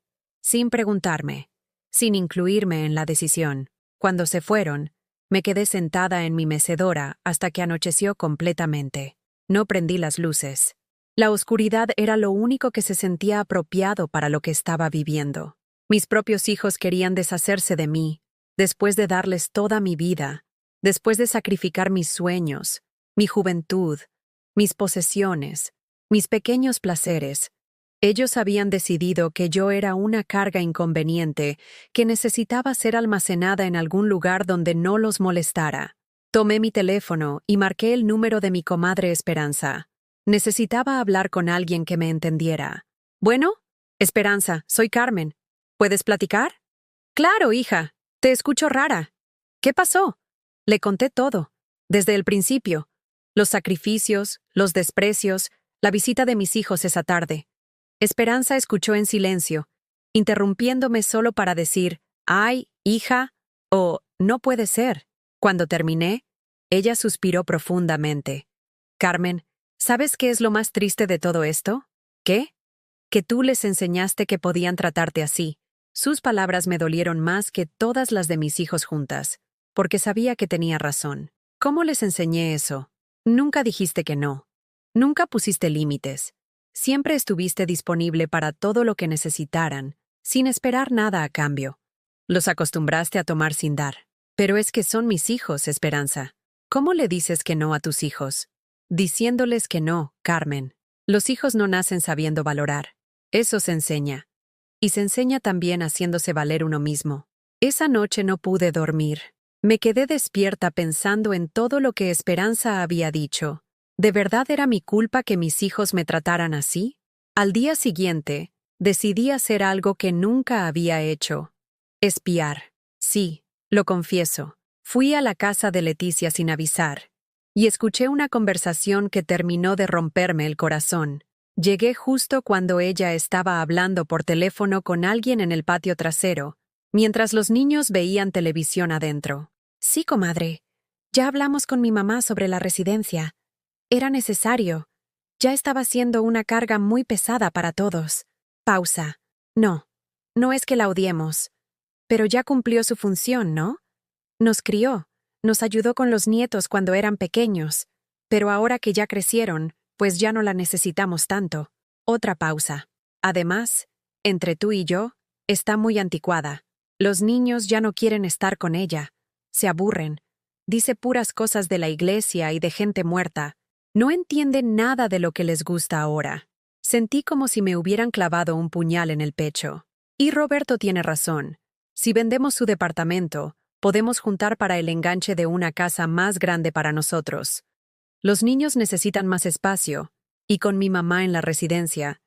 sin preguntarme, sin incluirme en la decisión. Cuando se fueron, me quedé sentada en mi mecedora hasta que anocheció completamente. No prendí las luces. La oscuridad era lo único que se sentía apropiado para lo que estaba viviendo. Mis propios hijos querían deshacerse de mí, después de darles toda mi vida, después de sacrificar mis sueños, mi juventud, mis posesiones, mis pequeños placeres. Ellos habían decidido que yo era una carga inconveniente que necesitaba ser almacenada en algún lugar donde no los molestara. Tomé mi teléfono y marqué el número de mi comadre Esperanza. Necesitaba hablar con alguien que me entendiera. Bueno, Esperanza, soy Carmen. ¿Puedes platicar? Claro, hija. Te escucho rara. ¿Qué pasó? Le conté todo, desde el principio. Los sacrificios, los desprecios, la visita de mis hijos esa tarde. Esperanza escuchó en silencio, interrumpiéndome solo para decir, «Ay, hija», o «No puede ser». Cuando terminé, ella suspiró profundamente. «Carmen, ¿sabes qué es lo más triste de todo esto? ¿Qué? Que tú les enseñaste que podían tratarte así». Sus palabras me dolieron más que todas las de mis hijos juntas, porque sabía que tenía razón. ¿Cómo les enseñé eso? Nunca dijiste que no. Nunca pusiste límites. Siempre estuviste disponible para todo lo que necesitaran, sin esperar nada a cambio. Los acostumbraste a tomar sin dar. Pero es que son mis hijos, Esperanza. ¿Cómo le dices que no a tus hijos? Diciéndoles que no, Carmen. Los hijos no nacen sabiendo valorar. Eso se enseña. Y se enseña también haciéndose valer uno mismo. Esa noche no pude dormir. Me quedé despierta pensando en todo lo que Esperanza había dicho. ¿De verdad era mi culpa que mis hijos me trataran así? Al día siguiente, decidí hacer algo que nunca había hecho. Espiar. Sí, lo confieso. Fui a la casa de Leticia sin avisar. Y escuché una conversación que terminó de romperme el corazón. Llegué justo cuando ella estaba hablando por teléfono con alguien en el patio trasero, mientras los niños veían televisión adentro. Sí, comadre. Ya hablamos con mi mamá sobre la residencia. Era necesario. Ya estaba siendo una carga muy pesada para todos. Pausa. No, no es que la odiemos. Pero ya cumplió su función, ¿no? Nos crió, nos ayudó con los nietos cuando eran pequeños, pero ahora que ya crecieron, pues ya no la necesitamos tanto. Otra pausa. Además, entre tú y yo, está muy anticuada. Los niños ya no quieren estar con ella. Se aburren. Dice puras cosas de la iglesia y de gente muerta. No entienden nada de lo que les gusta ahora. Sentí como si me hubieran clavado un puñal en el pecho. Y Roberto tiene razón. Si vendemos su departamento, podemos juntar para el enganche de una casa más grande para nosotros. Los niños necesitan más espacio, y con mi mamá en la residencia,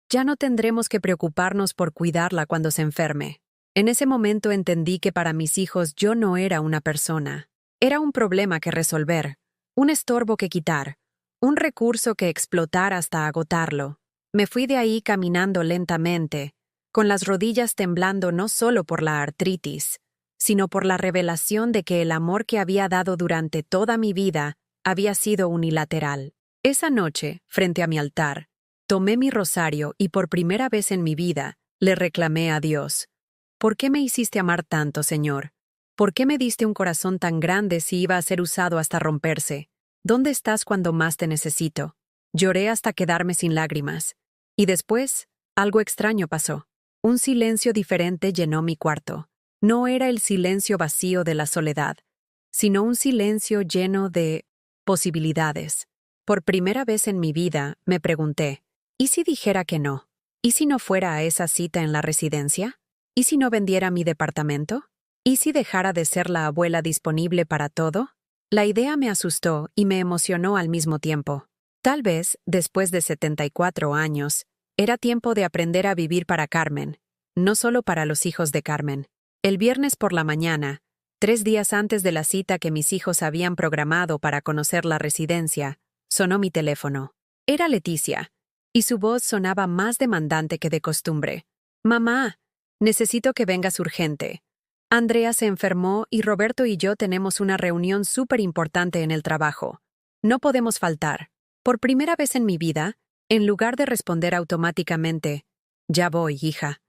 ya no tendremos que preocuparnos por cuidarla cuando se enferme. En ese momento entendí que para mis hijos yo no era una persona. Era un problema que resolver, un estorbo que quitar, un recurso que explotar hasta agotarlo. Me fui de ahí caminando lentamente, con las rodillas temblando no solo por la artritis, sino por la revelación de que el amor que había dado durante toda mi vida había sido unilateral. Esa noche, frente a mi altar, tomé mi rosario y por primera vez en mi vida le reclamé a Dios. ¿Por qué me hiciste amar tanto, Señor? ¿Por qué me diste un corazón tan grande si iba a ser usado hasta romperse? ¿Dónde estás cuando más te necesito? Lloré hasta quedarme sin lágrimas. Y después, algo extraño pasó. Un silencio diferente llenó mi cuarto. No era el silencio vacío de la soledad, sino un silencio lleno de posibilidades. Por primera vez en mi vida, me pregunté, ¿y si dijera que no? ¿Y si no fuera a esa cita en la residencia? ¿Y si no vendiera mi departamento? ¿Y si dejara de ser la abuela disponible para todo? La idea me asustó y me emocionó al mismo tiempo. Tal vez, después de 74 años, era tiempo de aprender a vivir para Carmen, no solo para los hijos de Carmen. El viernes por la mañana, 3 días antes de la cita que mis hijos habían programado para conocer la residencia, sonó mi teléfono. Era Leticia, y su voz sonaba más demandante que de costumbre. «Mamá, necesito que vengas urgente. Andrea se enfermó y Roberto y yo tenemos una reunión súper importante en el trabajo. No podemos faltar». Por primera vez en mi vida, en lugar de responder automáticamente, «Ya voy, hija»,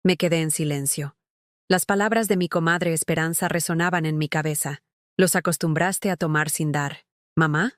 Me quedé en silencio. Las palabras de mi comadre Esperanza resonaban en mi cabeza. Los acostumbraste a tomar sin dar. ¿Mamá?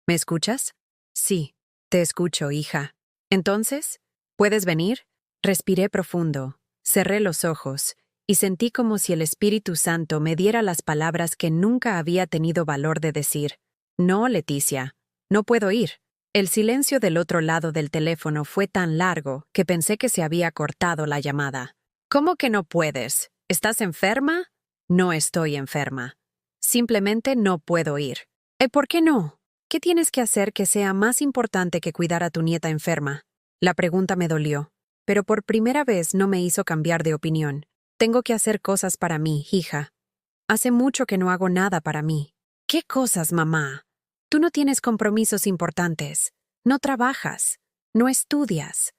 ¿Me escuchas? Sí, te escucho, hija. Entonces, ¿puedes venir? Respiré profundo, cerré los ojos y sentí como si el Espíritu Santo me diera las palabras que nunca había tenido valor de decir. No, Leticia, no puedo ir. El silencio del otro lado del teléfono fue tan largo que pensé que se había cortado la llamada. ¿Cómo que no puedes? ¿Estás enferma? No estoy enferma. Simplemente no puedo ir. ¿Por qué no? ¿Qué tienes que hacer que sea más importante que cuidar a tu nieta enferma? La pregunta me dolió, pero por primera vez no me hizo cambiar de opinión. Tengo que hacer cosas para mí, hija. Hace mucho que no hago nada para mí. ¿Qué cosas, mamá? Tú no tienes compromisos importantes. No trabajas. No estudias.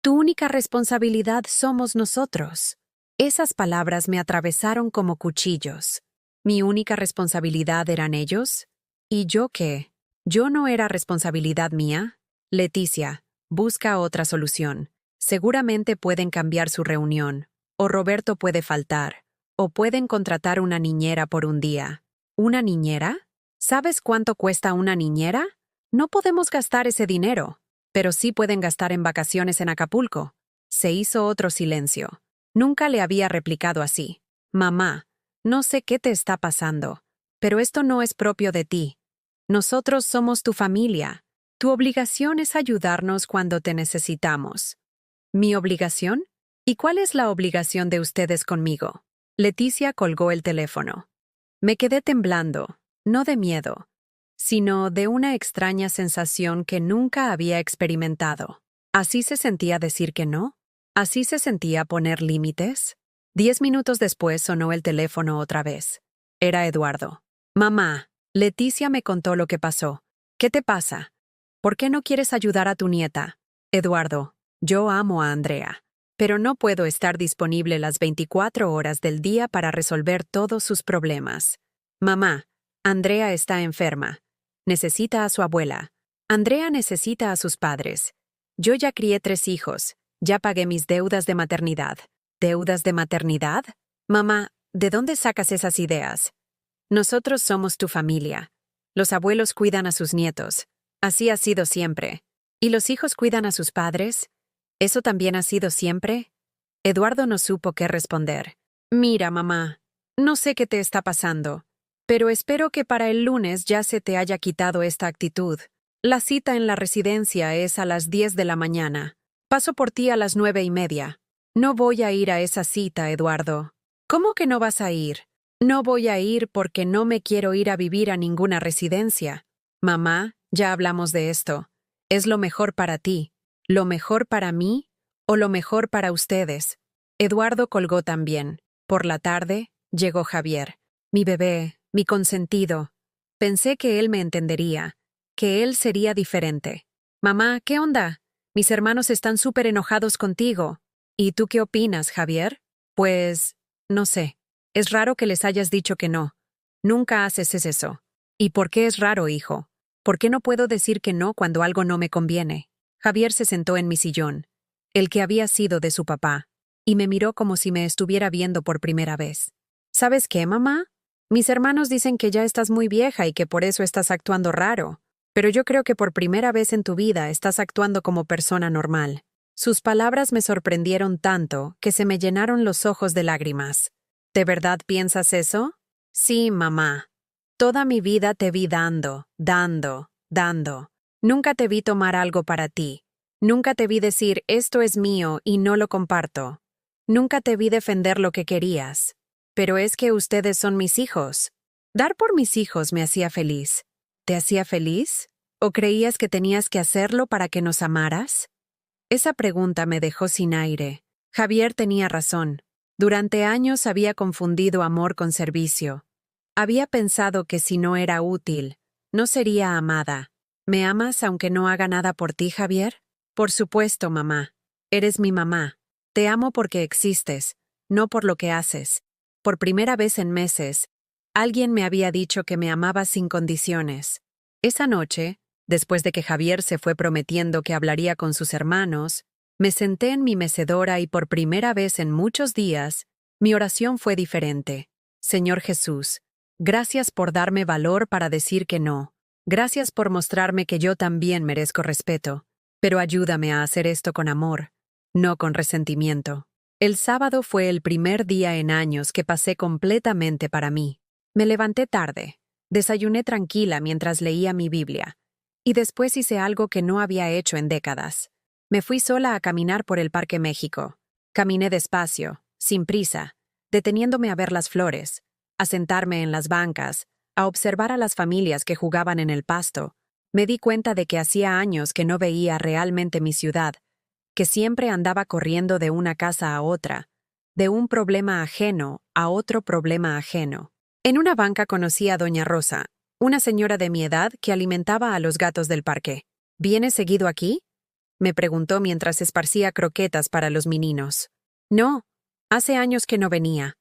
Tu única responsabilidad somos nosotros. Esas palabras me atravesaron como cuchillos. ¿Mi única responsabilidad eran ellos? ¿Y yo qué? ¿Yo no era responsabilidad mía? Leticia, busca otra solución. Seguramente pueden cambiar su reunión, o Roberto puede faltar, o pueden contratar una niñera por un día. ¿Una niñera? ¿Sabes cuánto cuesta una niñera? No podemos gastar ese dinero, pero sí pueden gastar en vacaciones en Acapulco. Se hizo otro silencio. Nunca le había replicado así. Mamá, no sé qué te está pasando, pero esto no es propio de ti. Nosotros somos tu familia. Tu obligación es ayudarnos cuando te necesitamos. ¿Mi obligación? ¿Y cuál es la obligación de ustedes conmigo? Leticia colgó el teléfono. Me quedé temblando, no de miedo, sino de una extraña sensación que nunca había experimentado. ¿Así se sentía decir que no? ¿Así se sentía poner límites? 10 minutos después sonó el teléfono otra vez. Era Eduardo. Mamá, Leticia me contó lo que pasó. ¿Qué te pasa? ¿Por qué no quieres ayudar a tu nieta? Eduardo, yo amo a Andrea, pero no puedo estar disponible las 24 horas del día para resolver todos sus problemas. Mamá, Andrea está enferma. Necesita a su abuela. Andrea necesita a sus padres. Yo ya crié 3 hijos. Ya pagué mis deudas de maternidad. ¿Deudas de maternidad? Mamá, ¿de dónde sacas esas ideas? Nosotros somos tu familia. Los abuelos cuidan a sus nietos. Así ha sido siempre. ¿Y los hijos cuidan a sus padres? ¿Eso también ha sido siempre? Eduardo no supo qué responder. Mira, mamá, no sé qué te está pasando, pero espero que para el lunes ya se te haya quitado esta actitud. La cita en la residencia es a las 10 de la mañana. Paso por ti a las 9:30. No voy a ir a esa cita, Eduardo. ¿Cómo que no vas a ir? No voy a ir porque no me quiero ir a vivir a ninguna residencia. Mamá, ya hablamos de esto. ¿Es lo mejor para ti? ¿Lo mejor para mí? ¿O lo mejor para ustedes? Eduardo colgó también. Por la tarde, llegó Javier. Mi bebé, mi consentido. Pensé que él me entendería, que él sería diferente. Mamá, ¿qué onda? Mis hermanos están súper enojados contigo. ¿Y tú qué opinas, Javier? Pues, no sé. Es raro que les hayas dicho que no. Nunca haces eso. ¿Y por qué es raro, hijo? ¿Por qué no puedo decir que no cuando algo no me conviene? Javier se sentó en mi sillón, el que había sido de su papá, y me miró como si me estuviera viendo por primera vez. ¿Sabes qué, mamá? Mis hermanos dicen que ya estás muy vieja y que por eso estás actuando raro, pero yo creo que por primera vez en tu vida estás actuando como persona normal. Sus palabras me sorprendieron tanto que se me llenaron los ojos de lágrimas. ¿De verdad piensas eso? Sí, mamá. Toda mi vida te vi dando. Nunca te vi tomar algo para ti. Nunca te vi decir, esto es mío y no lo comparto. Nunca te vi defender lo que querías. Pero es que ustedes son mis hijos. Dar por mis hijos me hacía feliz. ¿Te hacía feliz? ¿O creías que tenías que hacerlo para que nos amaras? Esa pregunta me dejó sin aire. Javier tenía razón. Durante años había confundido amor con servicio. Había pensado que si no era útil, no sería amada. ¿Me amas aunque no haga nada por ti, Javier? Por supuesto, mamá. Eres mi mamá. Te amo porque existes, no por lo que haces. Por primera vez en meses, alguien me había dicho que me amaba sin condiciones. Esa noche, después de que Javier se fue prometiendo que hablaría con sus hermanos, Me senté en mi mecedora y por primera vez en muchos días, mi oración fue diferente. Señor Jesús, gracias por darme valor para decir que no. Gracias por mostrarme que yo también merezco respeto. Pero ayúdame a hacer esto con amor, no con resentimiento. El sábado fue el primer día en años que pasé completamente para mí. Me levanté tarde, desayuné tranquila mientras leía mi Biblia, y después hice algo que no había hecho en décadas. Me fui sola a caminar por el Parque México. Caminé despacio, sin prisa, deteniéndome a ver las flores, a sentarme en las bancas, a observar a las familias que jugaban en el pasto. Me di cuenta de que hacía años que no veía realmente mi ciudad, que siempre andaba corriendo de una casa a otra, de un problema ajeno a otro problema ajeno. En una banca conocí a Doña Rosa, una señora de mi edad que alimentaba a los gatos del parque. ¿Viene seguido aquí?, me preguntó mientras esparcía croquetas para los meninos. No, hace años que no venía.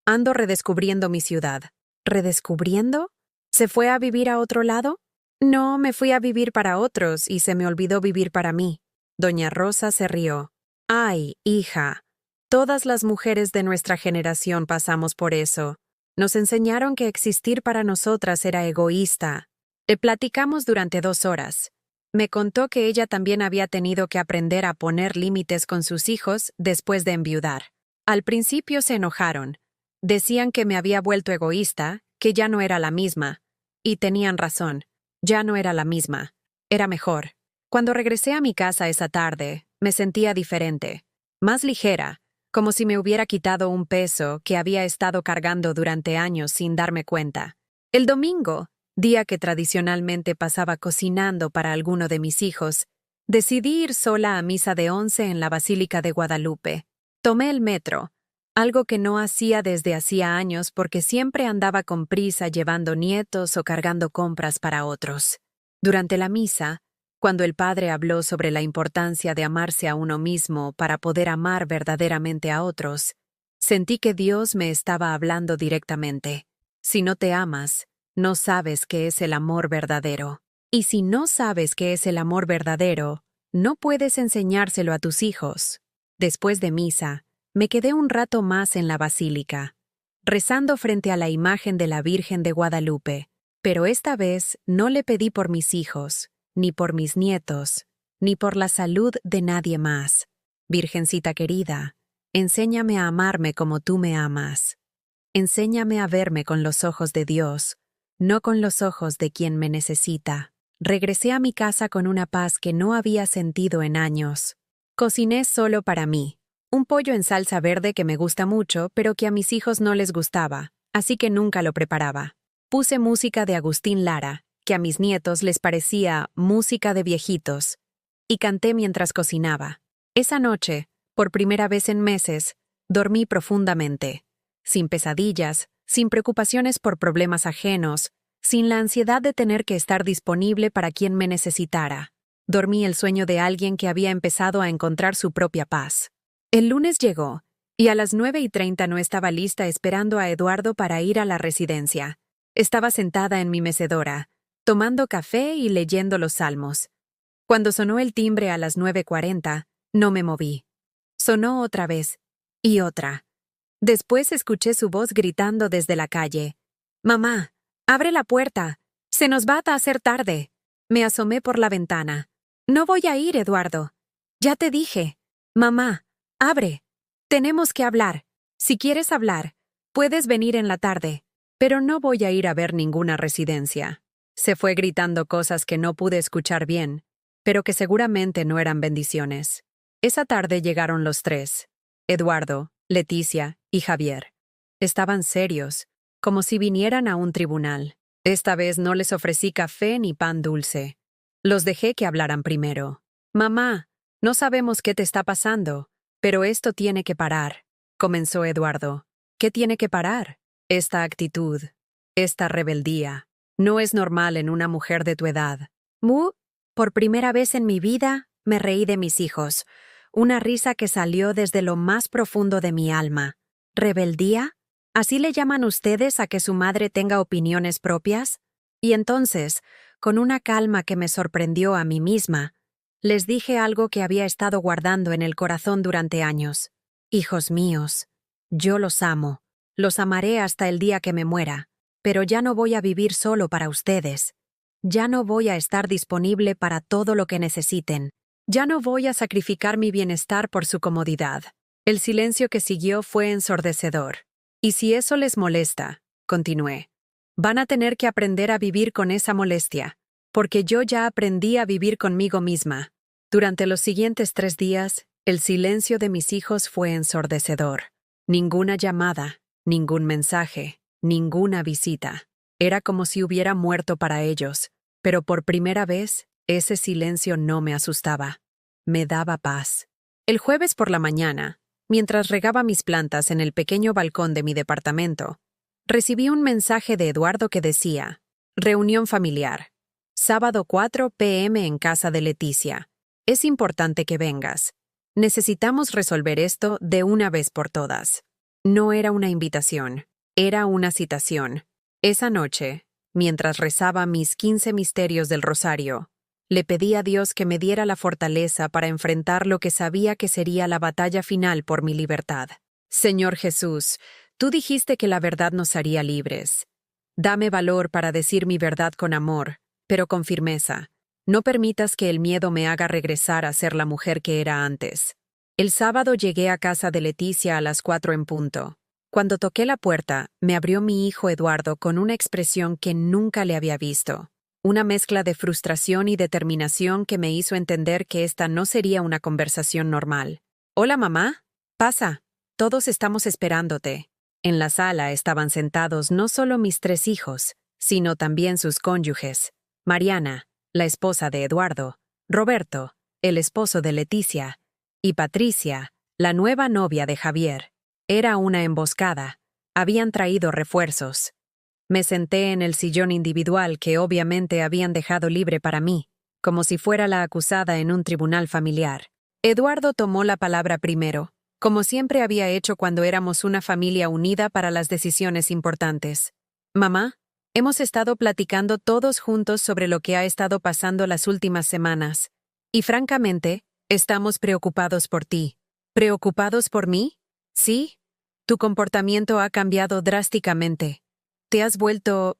Ando redescubriendo mi ciudad. ¿Redescubriendo? ¿Se fue a vivir a otro lado? No, me fui a vivir para otros y se me olvidó vivir para mí. Doña Rosa se rió. Ay, hija, todas las mujeres de nuestra generación pasamos por eso. Nos enseñaron que existir para nosotras era egoísta. Le platicamos durante 2 horas. Me contó que ella también había tenido que aprender a poner límites con sus hijos después de enviudar. Al principio se enojaron. Decían que me había vuelto egoísta, que ya no era la misma. Y tenían razón. Ya no era la misma. Era mejor. Cuando regresé a mi casa esa tarde, me sentía diferente. Más ligera, como si me hubiera quitado un peso que había estado cargando durante años sin darme cuenta. El domingo, día que tradicionalmente pasaba cocinando para alguno de mis hijos, decidí ir sola a misa de 11 en la Basílica de Guadalupe. Tomé el metro, algo que no hacía desde hacía años porque siempre andaba con prisa llevando nietos o cargando compras para otros. Durante la misa, cuando el padre habló sobre la importancia de amarse a uno mismo para poder amar verdaderamente a otros, sentí que Dios me estaba hablando directamente. Si no te amas, no sabes qué es el amor verdadero. Y si no sabes qué es el amor verdadero, no puedes enseñárselo a tus hijos. Después de misa, me quedé un rato más en la basílica, rezando frente a la imagen de la Virgen de Guadalupe, pero esta vez no le pedí por mis hijos, ni por mis nietos, ni por la salud de nadie más. Virgencita querida, enséñame a amarme como tú me amas. Enséñame a verme con los ojos de Dios, no con los ojos de quien me necesita. Regresé a mi casa con una paz que no había sentido en años. Cociné solo para mí. Un pollo en salsa verde que me gusta mucho, pero que a mis hijos no les gustaba, así que nunca lo preparaba. Puse música de Agustín Lara, que a mis nietos les parecía música de viejitos, y canté mientras cocinaba. Esa noche, por primera vez en meses, dormí profundamente, sin pesadillas, sin preocupaciones por problemas ajenos, sin la ansiedad de tener que estar disponible para quien me necesitara. Dormí el sueño de alguien que había empezado a encontrar su propia paz. El lunes llegó, y a las 9:30 no estaba lista esperando a Eduardo para ir a la residencia. Estaba sentada en mi mecedora, tomando café y leyendo los salmos. Cuando sonó el timbre a las 9:40, no me moví. Sonó otra vez, y otra. Después escuché su voz gritando desde la calle. «Mamá, abre la puerta. Se nos va a hacer tarde». Me asomé por la ventana. «No voy a ir, Eduardo. Ya te dije. Mamá, abre. Tenemos que hablar. Si quieres hablar, puedes venir en la tarde. Pero no voy a ir a ver ninguna residencia». Se fue gritando cosas que no pude escuchar bien, pero que seguramente no eran bendiciones. Esa tarde llegaron los 3. Eduardo, Leticia y Javier. Estaban serios, como si vinieran a un tribunal. Esta vez no les ofrecí café ni pan dulce. Los dejé que hablaran primero. «Mamá, no sabemos qué te está pasando, pero esto tiene que parar», comenzó Eduardo. «¿Qué tiene que parar?» «Esta actitud, esta rebeldía. No es normal en una mujer de tu edad». Por primera vez en mi vida, me reí de mis hijos. Una risa que salió desde lo más profundo de mi alma. ¿Rebeldía? ¿Así le llaman ustedes a que su madre tenga opiniones propias? Y entonces, con una calma que me sorprendió a mí misma, Les dije algo que había estado guardando en el corazón durante años. Hijos míos, yo los amo. Los amaré hasta el día que me muera. Pero ya no voy a vivir solo para ustedes. Ya no voy a estar disponible para todo lo que necesiten. Ya no voy a sacrificar mi bienestar por su comodidad. El silencio que siguió fue ensordecedor. Y si eso les molesta, continué, van a tener que aprender a vivir con esa molestia, porque yo ya aprendí a vivir conmigo misma. Durante los siguientes 3 días, el silencio de mis hijos fue ensordecedor. Ninguna llamada, ningún mensaje, ninguna visita. Era como si hubiera muerto para ellos, pero por primera vez, ese silencio no me asustaba. Me daba paz. El jueves por la mañana, mientras regaba mis plantas en el pequeño balcón de mi departamento, recibí un mensaje de Eduardo que decía: reunión familiar. Sábado 4 p.m. en casa de Leticia. Es importante que vengas. Necesitamos resolver esto de una vez por todas. No era una invitación, era una citación. Esa noche, mientras rezaba mis 15 misterios del rosario, le pedí a Dios que me diera la fortaleza para enfrentar lo que sabía que sería la batalla final por mi libertad. Señor Jesús, tú dijiste que la verdad nos haría libres. Dame valor para decir mi verdad con amor, pero con firmeza. No permitas que el miedo me haga regresar a ser la mujer que era antes. El sábado llegué a casa de Leticia a las 4 en punto. Cuando toqué la puerta, me abrió mi hijo Eduardo con una expresión que nunca le había visto. Una mezcla de frustración y determinación que me hizo entender que esta no sería una conversación normal. «Hola, mamá. Pasa. Todos estamos esperándote». En la sala estaban sentados no solo mis 3 hijos, sino también sus cónyuges. Mariana, la esposa de Eduardo, Roberto, el esposo de Leticia, y Patricia, la nueva novia de Javier. Era una emboscada. Habían traído refuerzos. Me senté en el sillón individual que obviamente habían dejado libre para mí, como si fuera la acusada en un tribunal familiar. Eduardo tomó la palabra primero, como siempre había hecho cuando éramos una familia unida para las decisiones importantes. «Mamá, hemos estado platicando todos juntos sobre lo que ha estado pasando las últimas semanas. Y francamente, estamos preocupados por ti». «¿Preocupados por mí?» «Sí. Tu comportamiento ha cambiado drásticamente. Te has vuelto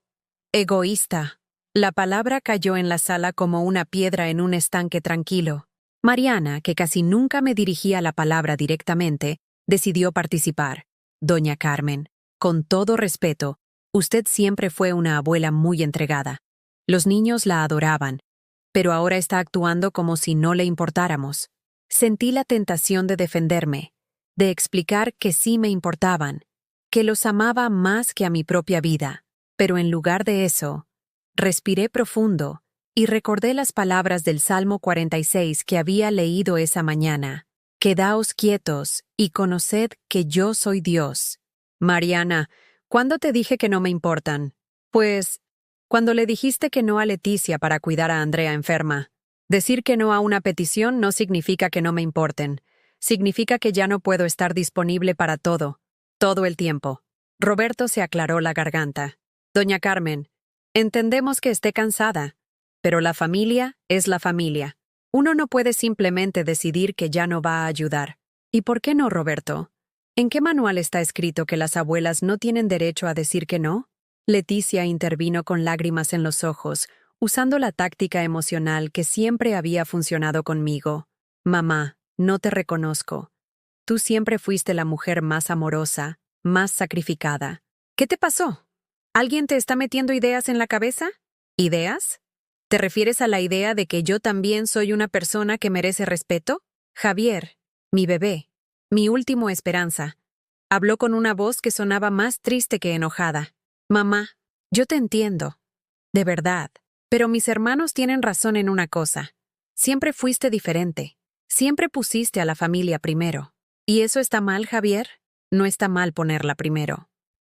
egoísta». La palabra cayó en la sala como una piedra en un estanque tranquilo. Mariana, que casi nunca me dirigía la palabra directamente, decidió participar. «Doña Carmen, con todo respeto, usted siempre fue una abuela muy entregada. Los niños la adoraban, pero ahora está actuando como si no le importáramos». Sentí la tentación de defenderme, de explicar que sí me importaban, que los amaba más que a mi propia vida, pero en lugar de eso, respiré profundo y recordé las palabras del Salmo 46 que había leído esa mañana. «Quedaos quietos y conoced que yo soy Dios». «Mariana, ¿cuándo te dije que no me importan?» «Pues, cuando le dijiste que no a Leticia para cuidar a Andrea enferma. Decir que no a una petición no significa que no me importen. Significa que ya no puedo estar disponible para todo el tiempo». Roberto se aclaró la garganta. «Doña Carmen, entendemos que esté cansada, pero la familia es la familia. Uno no puede simplemente decidir que ya no va a ayudar». «¿Y por qué no, Roberto? ¿En qué manual está escrito que las abuelas no tienen derecho a decir que no?» Leticia intervino con lágrimas en los ojos, usando la táctica emocional que siempre había funcionado conmigo. «Mamá, no te reconozco. Tú siempre fuiste la mujer más amorosa, más sacrificada. ¿Qué te pasó? ¿Alguien te está metiendo ideas en la cabeza?» «¿Ideas? ¿Te refieres a la idea de que yo también soy una persona que merece respeto?» Javier, mi bebé, mi último esperanza, habló con una voz que sonaba más triste que enojada. «Mamá, yo te entiendo. De verdad. Pero mis hermanos tienen razón en una cosa. Siempre fuiste diferente. Siempre pusiste a la familia primero. ¿Y eso está mal, Javier?» «No está mal ponerla primero.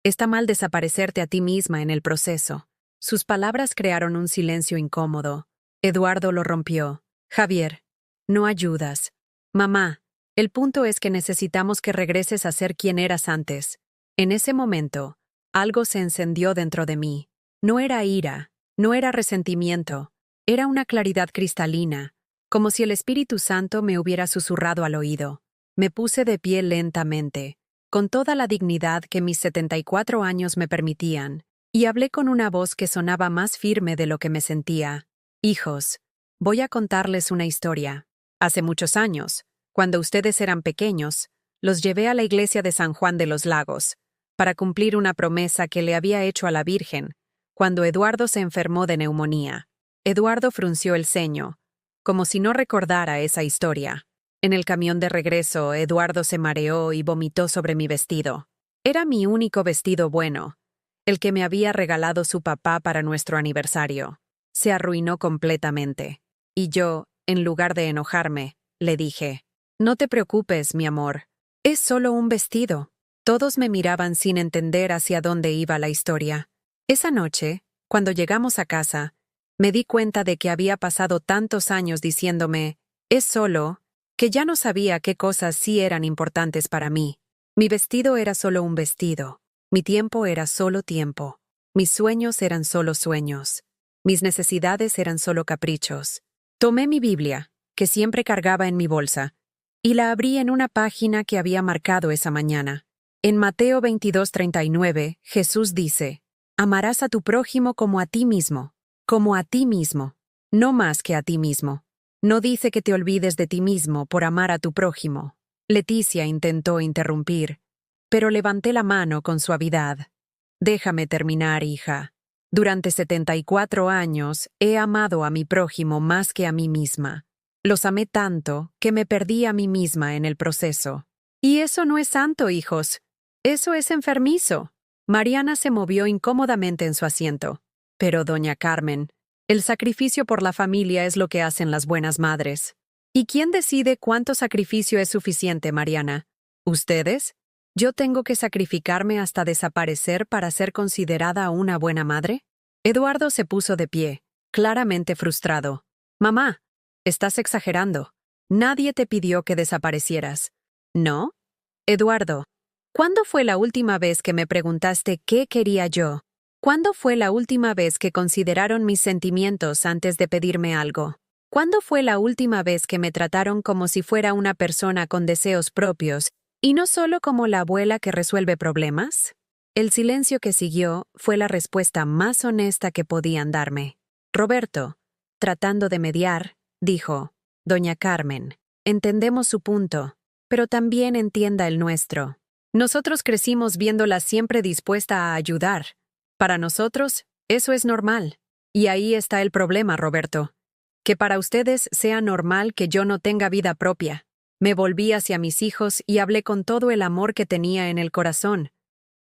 Está mal desaparecerte a ti misma en el proceso». Sus palabras crearon un silencio incómodo. Eduardo lo rompió. «Javier, no ayudas. Mamá, el punto es que necesitamos que regreses a ser quien eras antes». En ese momento, algo se encendió dentro de mí. No era ira, no era resentimiento, era una claridad cristalina, como si el Espíritu Santo me hubiera susurrado al oído. Me puse de pie lentamente, con toda la dignidad que mis 74 años me permitían, y hablé con una voz que sonaba más firme de lo que me sentía. Hijos, voy a contarles una historia. Hace muchos años, cuando ustedes eran pequeños, los llevé a la iglesia de San Juan de los Lagos, para cumplir una promesa que le había hecho a la Virgen, cuando Eduardo se enfermó de neumonía. Eduardo frunció el ceño, como si no recordara esa historia. En el camión de regreso, Eduardo se mareó y vomitó sobre mi vestido. Era mi único vestido bueno, el que me había regalado su papá para nuestro aniversario. Se arruinó completamente. Y yo, en lugar de enojarme, le dije, «No te preocupes, mi amor. Es solo un vestido». Todos me miraban sin entender hacia dónde iba la historia. Esa noche, cuando llegamos a casa, me di cuenta de que había pasado tantos años diciéndome, «Es solo», que ya no sabía qué cosas sí eran importantes para mí. Mi vestido era solo un vestido. Mi tiempo era solo tiempo. Mis sueños eran solo sueños. Mis necesidades eran solo caprichos. Tomé mi Biblia, que siempre cargaba en mi bolsa, y la abrí en una página que había marcado esa mañana. En Mateo 22:39, Jesús dice, «Amarás a tu prójimo como a ti mismo, no más que a ti mismo». No dice que te olvides de ti mismo por amar a tu prójimo. Leticia intentó interrumpir, pero levanté la mano con suavidad. Déjame terminar, hija. Durante 74 años he amado a mi prójimo más que a mí misma. Los amé tanto que me perdí a mí misma en el proceso. Y eso no es santo, hijos. Eso es enfermizo. Mariana se movió incómodamente en su asiento. Pero, doña Carmen, el sacrificio por la familia es lo que hacen las buenas madres. ¿Y quién decide cuánto sacrificio es suficiente, Mariana? ¿Ustedes? ¿Yo tengo que sacrificarme hasta desaparecer para ser considerada una buena madre? Eduardo se puso de pie, claramente frustrado. Mamá, estás exagerando. Nadie te pidió que desaparecieras. ¿No? Eduardo, ¿cuándo fue la última vez que me preguntaste qué quería yo? ¿Cuándo fue la última vez que consideraron mis sentimientos antes de pedirme algo? ¿Cuándo fue la última vez que me trataron como si fuera una persona con deseos propios y no solo como la abuela que resuelve problemas? El silencio que siguió fue la respuesta más honesta que podían darme. Roberto, tratando de mediar, dijo, «Doña Carmen, entendemos su punto, pero también entienda el nuestro. Nosotros crecimos viéndola siempre dispuesta a ayudar. Para nosotros, eso es normal. Y ahí está el problema, Roberto. Que para ustedes sea normal que yo no tenga vida propia. Me volví hacia mis hijos y hablé con todo el amor que tenía en el corazón,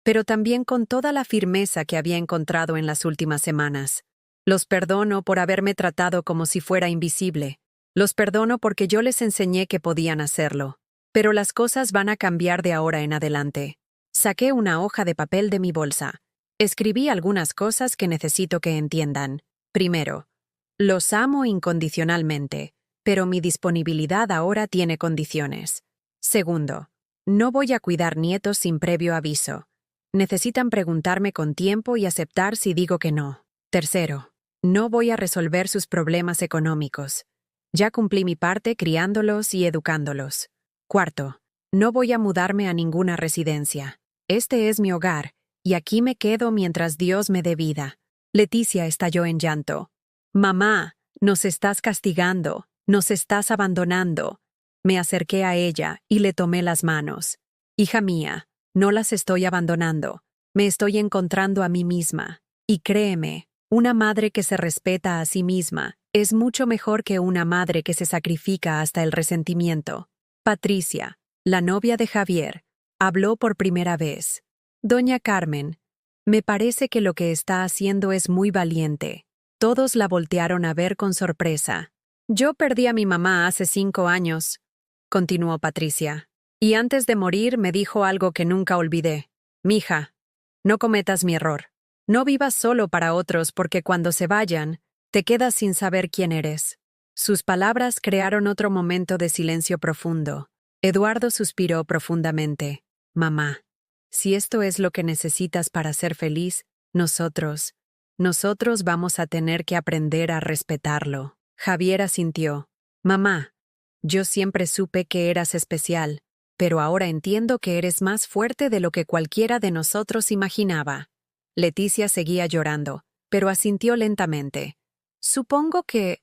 pero también con toda la firmeza que había encontrado en las últimas semanas. Los perdono por haberme tratado como si fuera invisible. Los perdono porque yo les enseñé que podían hacerlo. Pero las cosas van a cambiar de ahora en adelante. Saqué una hoja de papel de mi bolsa. Escribí algunas cosas que necesito que entiendan. Primero, los amo incondicionalmente, pero mi disponibilidad ahora tiene condiciones. Segundo, no voy a cuidar nietos sin previo aviso. Necesitan preguntarme con tiempo y aceptar si digo que no. Tercero, no voy a resolver sus problemas económicos. Ya cumplí mi parte criándolos y educándolos. Cuarto, no voy a mudarme a ninguna residencia. Este es mi hogar, y aquí me quedo mientras Dios me dé vida. Leticia estalló en llanto. «Mamá, nos estás castigando, nos estás abandonando». Me acerqué a ella y le tomé las manos. «Hija mía, no las estoy abandonando. Me estoy encontrando a mí misma. Y créeme, una madre que se respeta a sí misma es mucho mejor que una madre que se sacrifica hasta el resentimiento». Patricia, la novia de Javier, habló por primera vez. «Doña Carmen, me parece que lo que está haciendo es muy valiente». Todos la voltearon a ver con sorpresa. «Yo perdí a mi mamá hace 5 años», continuó Patricia. «Y antes de morir me dijo algo que nunca olvidé. Mija, no cometas mi error. No vivas solo para otros porque cuando se vayan, te quedas sin saber quién eres». Sus palabras crearon otro momento de silencio profundo. Eduardo suspiró profundamente. «Mamá, si esto es lo que necesitas para ser feliz, nosotros vamos a tener que aprender a respetarlo». Javier asintió. Mamá, yo siempre supe que eras especial, pero ahora entiendo que eres más fuerte de lo que cualquiera de nosotros imaginaba. Leticia seguía llorando, pero asintió lentamente. Supongo que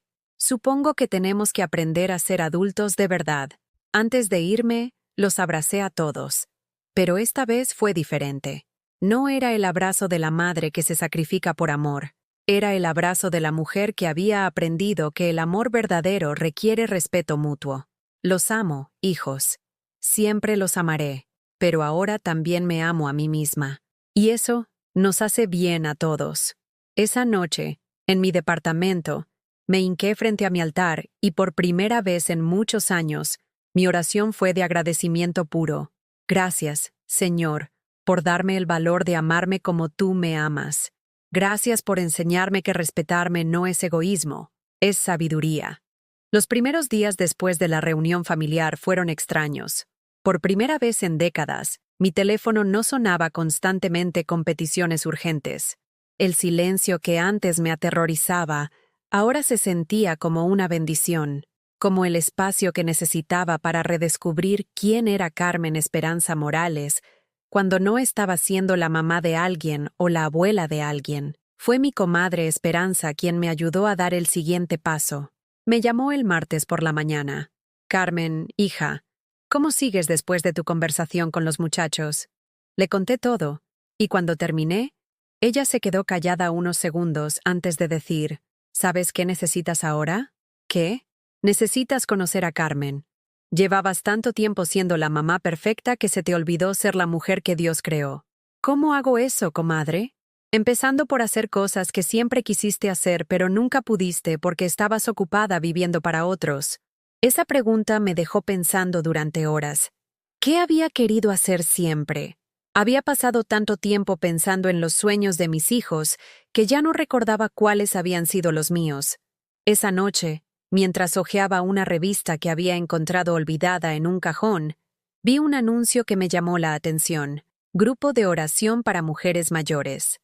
tenemos que aprender a ser adultos de verdad. Antes de irme, los abracé a todos. Pero esta vez fue diferente. No era el abrazo de la madre que se sacrifica por amor. Era el abrazo de la mujer que había aprendido que el amor verdadero requiere respeto mutuo. Los amo, hijos. Siempre los amaré, pero ahora también me amo a mí misma. Y eso nos hace bien a todos. Esa noche, en mi departamento, me hinqué frente a mi altar y por primera vez en muchos años, mi oración fue de agradecimiento puro. Gracias, Señor, por darme el valor de amarme como tú me amas. Gracias por enseñarme que respetarme no es egoísmo, es sabiduría. Los primeros días después de la reunión familiar fueron extraños. Por primera vez en décadas, mi teléfono no sonaba constantemente con peticiones urgentes. El silencio que antes me aterrorizaba, ahora se sentía como una bendición, como el espacio que necesitaba para redescubrir quién era Carmen Esperanza Morales, cuando no estaba siendo la mamá de alguien o la abuela de alguien. Fue mi comadre Esperanza quien me ayudó a dar el siguiente paso. Me llamó el martes por la mañana. Carmen, hija, ¿cómo sigues después de tu conversación con los muchachos? Le conté todo, y cuando terminé, ella se quedó callada unos segundos antes de decir, ¿sabes qué necesitas ahora? ¿Qué? Necesitas conocer a Carmen. Llevabas tanto tiempo siendo la mamá perfecta que se te olvidó ser la mujer que Dios creó. ¿Cómo hago eso, comadre? Empezando por hacer cosas que siempre quisiste hacer pero nunca pudiste porque estabas ocupada viviendo para otros. Esa pregunta me dejó pensando durante horas. ¿Qué había querido hacer siempre? Había pasado tanto tiempo pensando en los sueños de mis hijos que ya no recordaba cuáles habían sido los míos. Esa noche, mientras hojeaba una revista que había encontrado olvidada en un cajón, vi un anuncio que me llamó la atención. Grupo de oración para mujeres mayores.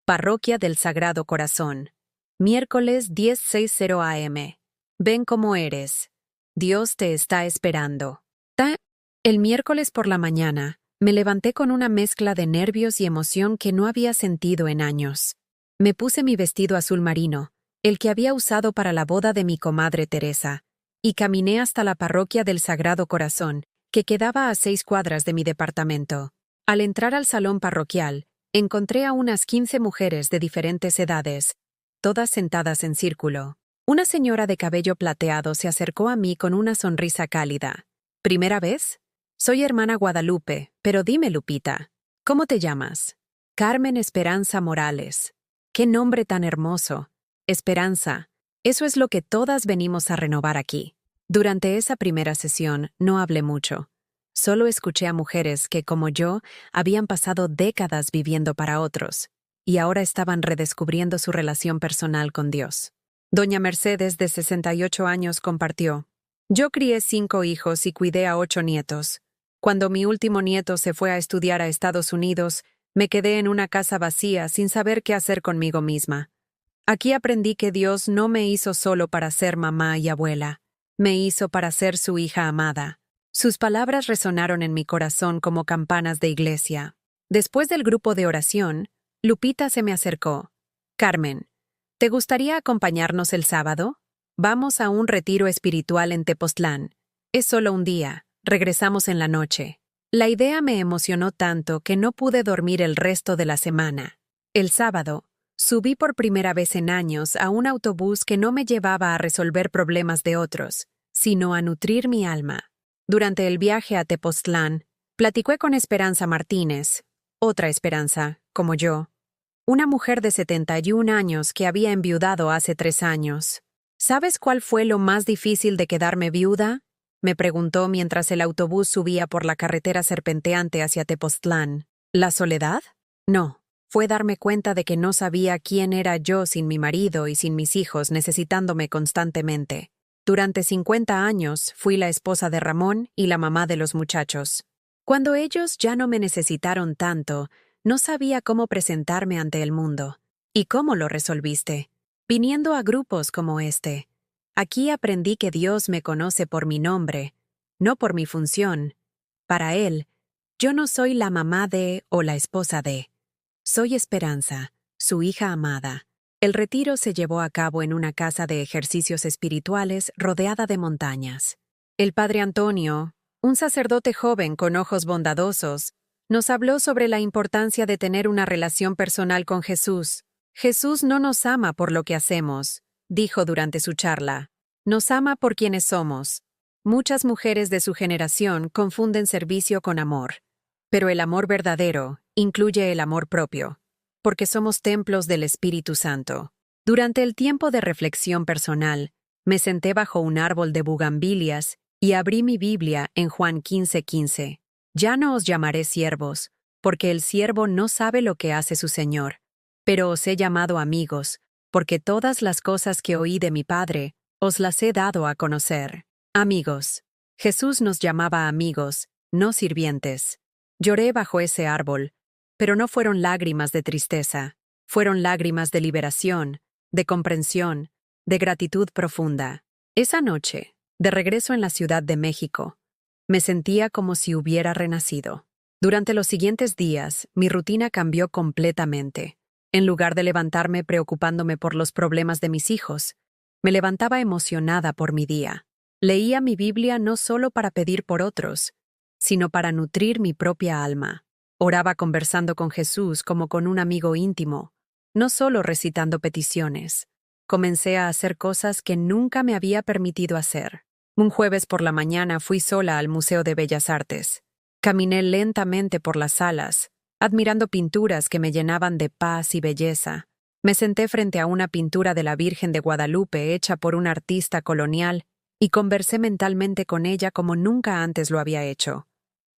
Parroquia del Sagrado Corazón. Miércoles 10:60 a.m. Ven cómo eres. Dios te está esperando. El miércoles por la mañana, me levanté con una mezcla de nervios y emoción que no había sentido en años. Me puse mi vestido azul marino, el que había usado para la boda de mi comadre Teresa, y caminé hasta la parroquia del Sagrado Corazón, que quedaba a 6 cuadras de mi departamento. Al entrar al salón parroquial, encontré a unas 15 mujeres de diferentes edades, todas sentadas en círculo. Una señora de cabello plateado se acercó a mí con una sonrisa cálida. ¿Primera vez? Soy hermana Guadalupe, pero dime, Lupita, ¿cómo te llamas? Carmen Esperanza Morales. ¡Qué nombre tan hermoso! Esperanza. Eso es lo que todas venimos a renovar aquí. Durante esa primera sesión no hablé mucho. Solo escuché a mujeres que, como yo, habían pasado décadas viviendo para otros, y ahora estaban redescubriendo su relación personal con Dios. Doña Mercedes, de 68 años, compartió: yo crié 5 hijos y cuidé a 8 nietos. Cuando mi último nieto se fue a estudiar a Estados Unidos, me quedé en una casa vacía sin saber qué hacer conmigo misma. Aquí aprendí que Dios no me hizo solo para ser mamá y abuela, me hizo para ser su hija amada. Sus palabras resonaron en mi corazón como campanas de iglesia. Después del grupo de oración, Lupita se me acercó. Carmen, ¿te gustaría acompañarnos el sábado? Vamos a un retiro espiritual en Tepoztlán. Es solo un día, regresamos en la noche. La idea me emocionó tanto que no pude dormir el resto de la semana. El sábado, subí por primera vez en años a un autobús que no me llevaba a resolver problemas de otros, sino a nutrir mi alma. Durante el viaje a Tepoztlán, platiqué con Esperanza Martínez, otra Esperanza, como yo, una mujer de 71 años que había enviudado hace 3 años. ¿Sabes cuál fue lo más difícil de quedarme viuda? Me preguntó mientras el autobús subía por la carretera serpenteante hacia Tepoztlán. ¿La soledad? No. Fue darme cuenta de que no sabía quién era yo sin mi marido y sin mis hijos necesitándome constantemente. Durante 50 años fui la esposa de Ramón y la mamá de los muchachos. Cuando ellos ya no me necesitaron tanto, no sabía cómo presentarme ante el mundo. ¿Y cómo lo resolviste? Viniendo a grupos como este. Aquí aprendí que Dios me conoce por mi nombre, no por mi función. Para Él, yo no soy la mamá de o la esposa de. Soy Esperanza, su hija amada. El retiro se llevó a cabo en una casa de ejercicios espirituales rodeada de montañas. El padre Antonio, un sacerdote joven con ojos bondadosos, nos habló sobre la importancia de tener una relación personal con Jesús. Jesús no nos ama por lo que hacemos, dijo durante su charla. Nos ama por quienes somos. Muchas mujeres de su generación confunden servicio con amor. Pero el amor verdadero incluye el amor propio, porque somos templos del Espíritu Santo. Durante el tiempo de reflexión personal, me senté bajo un árbol de bugambilias y abrí mi Biblia en Juan 15:15. Ya no os llamaré siervos, porque el siervo no sabe lo que hace su señor, pero os he llamado amigos, porque todas las cosas que oí de mi Padre os las he dado a conocer. Amigos. Jesús nos llamaba amigos, no sirvientes. Lloré bajo ese árbol, pero no fueron lágrimas de tristeza, fueron lágrimas de liberación, de comprensión, de gratitud profunda. Esa noche, de regreso en la Ciudad de México, me sentía como si hubiera renacido. Durante los siguientes días, mi rutina cambió completamente. En lugar de levantarme preocupándome por los problemas de mis hijos, me levantaba emocionada por mi día. Leía mi Biblia no solo para pedir por otros, sino para nutrir mi propia alma. Oraba conversando con Jesús como con un amigo íntimo, no solo recitando peticiones. Comencé a hacer cosas que nunca me había permitido hacer. Un jueves por la mañana fui sola al Museo de Bellas Artes. Caminé lentamente por las salas, admirando pinturas que me llenaban de paz y belleza. Me senté frente a una pintura de la Virgen de Guadalupe hecha por un artista colonial y conversé mentalmente con ella como nunca antes lo había hecho.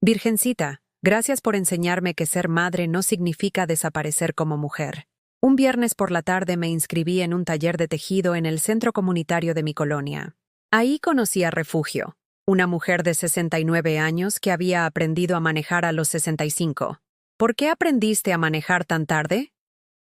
Virgencita, gracias por enseñarme que ser madre no significa desaparecer como mujer. Un viernes por la tarde me inscribí en un taller de tejido en el centro comunitario de mi colonia. Ahí conocí a Refugio, una mujer de 69 años que había aprendido a manejar a los 65. ¿Por qué aprendiste a manejar tan tarde?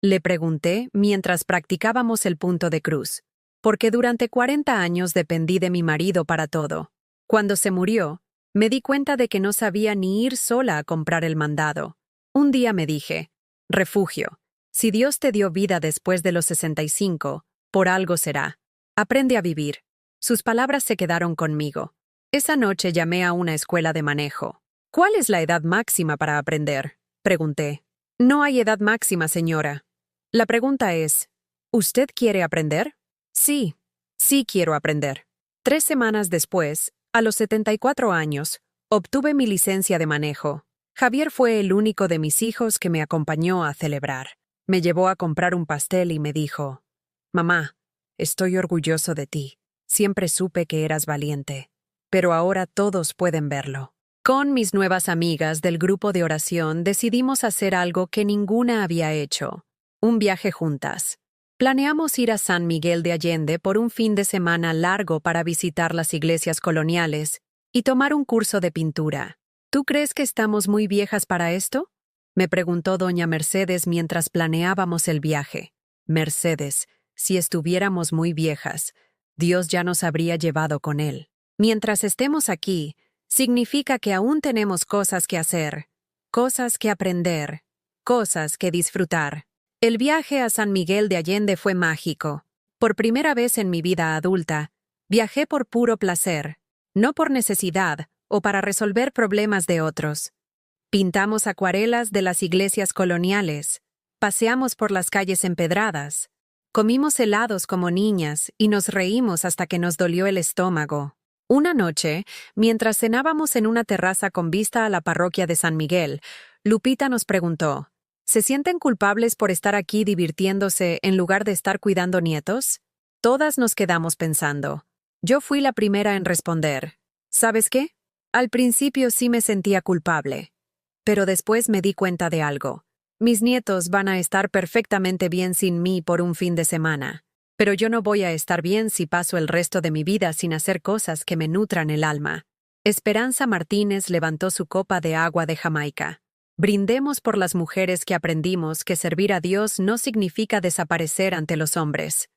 Le pregunté mientras practicábamos el punto de cruz. Porque durante 40 años dependí de mi marido para todo. Cuando se murió, me di cuenta de que no sabía ni ir sola a comprar el mandado. Un día me dije, Refugio, si Dios te dio vida después de los 65, por algo será. Aprende a vivir. Sus palabras se quedaron conmigo. Esa noche llamé a una escuela de manejo. ¿Cuál es la edad máxima para aprender? Pregunté. No hay edad máxima, señora. La pregunta es, ¿usted quiere aprender? Sí, sí quiero aprender. 3 semanas después, a los 74 años, obtuve mi licencia de manejo. Javier fue el único de mis hijos que me acompañó a celebrar. Me llevó a comprar un pastel y me dijo, Mamá, estoy orgulloso de ti. Siempre supe que eras valiente. Pero ahora todos pueden verlo. Con mis nuevas amigas del grupo de oración decidimos hacer algo que ninguna había hecho. Un viaje juntas. Planeamos ir a San Miguel de Allende por un fin de semana largo para visitar las iglesias coloniales y tomar un curso de pintura. ¿Tú crees que estamos muy viejas para esto? Me preguntó doña Mercedes mientras planeábamos el viaje. Mercedes, si estuviéramos muy viejas, Dios ya nos habría llevado con Él. Mientras estemos aquí, significa que aún tenemos cosas que hacer, cosas que aprender, cosas que disfrutar. El viaje a San Miguel de Allende fue mágico. Por primera vez en mi vida adulta, viajé por puro placer, no por necesidad o para resolver problemas de otros. Pintamos acuarelas de las iglesias coloniales, paseamos por las calles empedradas, comimos helados como niñas y nos reímos hasta que nos dolió el estómago. Una noche, mientras cenábamos en una terraza con vista a la parroquia de San Miguel, Lupita nos preguntó, ¿se sienten culpables por estar aquí divirtiéndose en lugar de estar cuidando nietos? Todas nos quedamos pensando. Yo fui la primera en responder. ¿Sabes qué? Al principio sí me sentía culpable. Pero después me di cuenta de algo. Mis nietos van a estar perfectamente bien sin mí por un fin de semana. Pero yo no voy a estar bien si paso el resto de mi vida sin hacer cosas que me nutran el alma. Esperanza Martínez levantó su copa de agua de Jamaica. Brindemos por las mujeres que aprendimos que servir a Dios no significa desaparecer ante los hombres.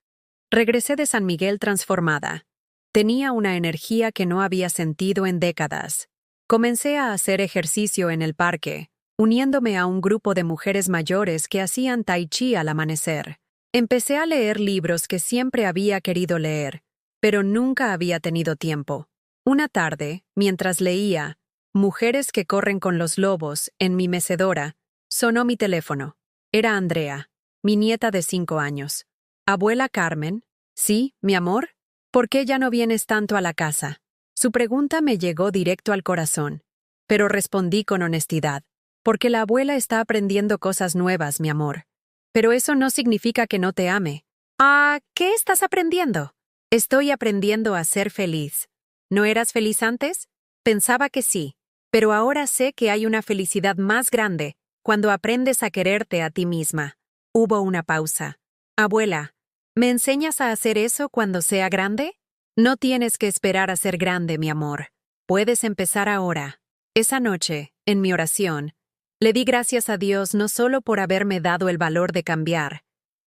Regresé de San Miguel transformada. Tenía una energía que no había sentido en décadas. Comencé a hacer ejercicio en el parque, uniéndome a un grupo de mujeres mayores que hacían tai chi al amanecer. Empecé a leer libros que siempre había querido leer, pero nunca había tenido tiempo. Una tarde, mientras leía Mujeres que corren con los lobos en mi mecedora, sonó mi teléfono. Era Andrea, mi nieta de 5 años. «Abuela Carmen, ¿sí, mi amor? ¿Por qué ya no vienes tanto a la casa?» Su pregunta me llegó directo al corazón, pero respondí con honestidad. «Porque la abuela está aprendiendo cosas nuevas, mi amor. Pero eso no significa que no te ame». «Ah, ¿qué estás aprendiendo?» «Estoy aprendiendo a ser feliz». ¿No eras feliz antes? Pensaba que sí, pero ahora sé que hay una felicidad más grande cuando aprendes a quererte a ti misma. Hubo una pausa. «Abuela, ¿me enseñas a hacer eso cuando sea grande?» «No tienes que esperar a ser grande, mi amor. Puedes empezar ahora». Esa noche, en mi oración, le di gracias a Dios no solo por haberme dado el valor de cambiar,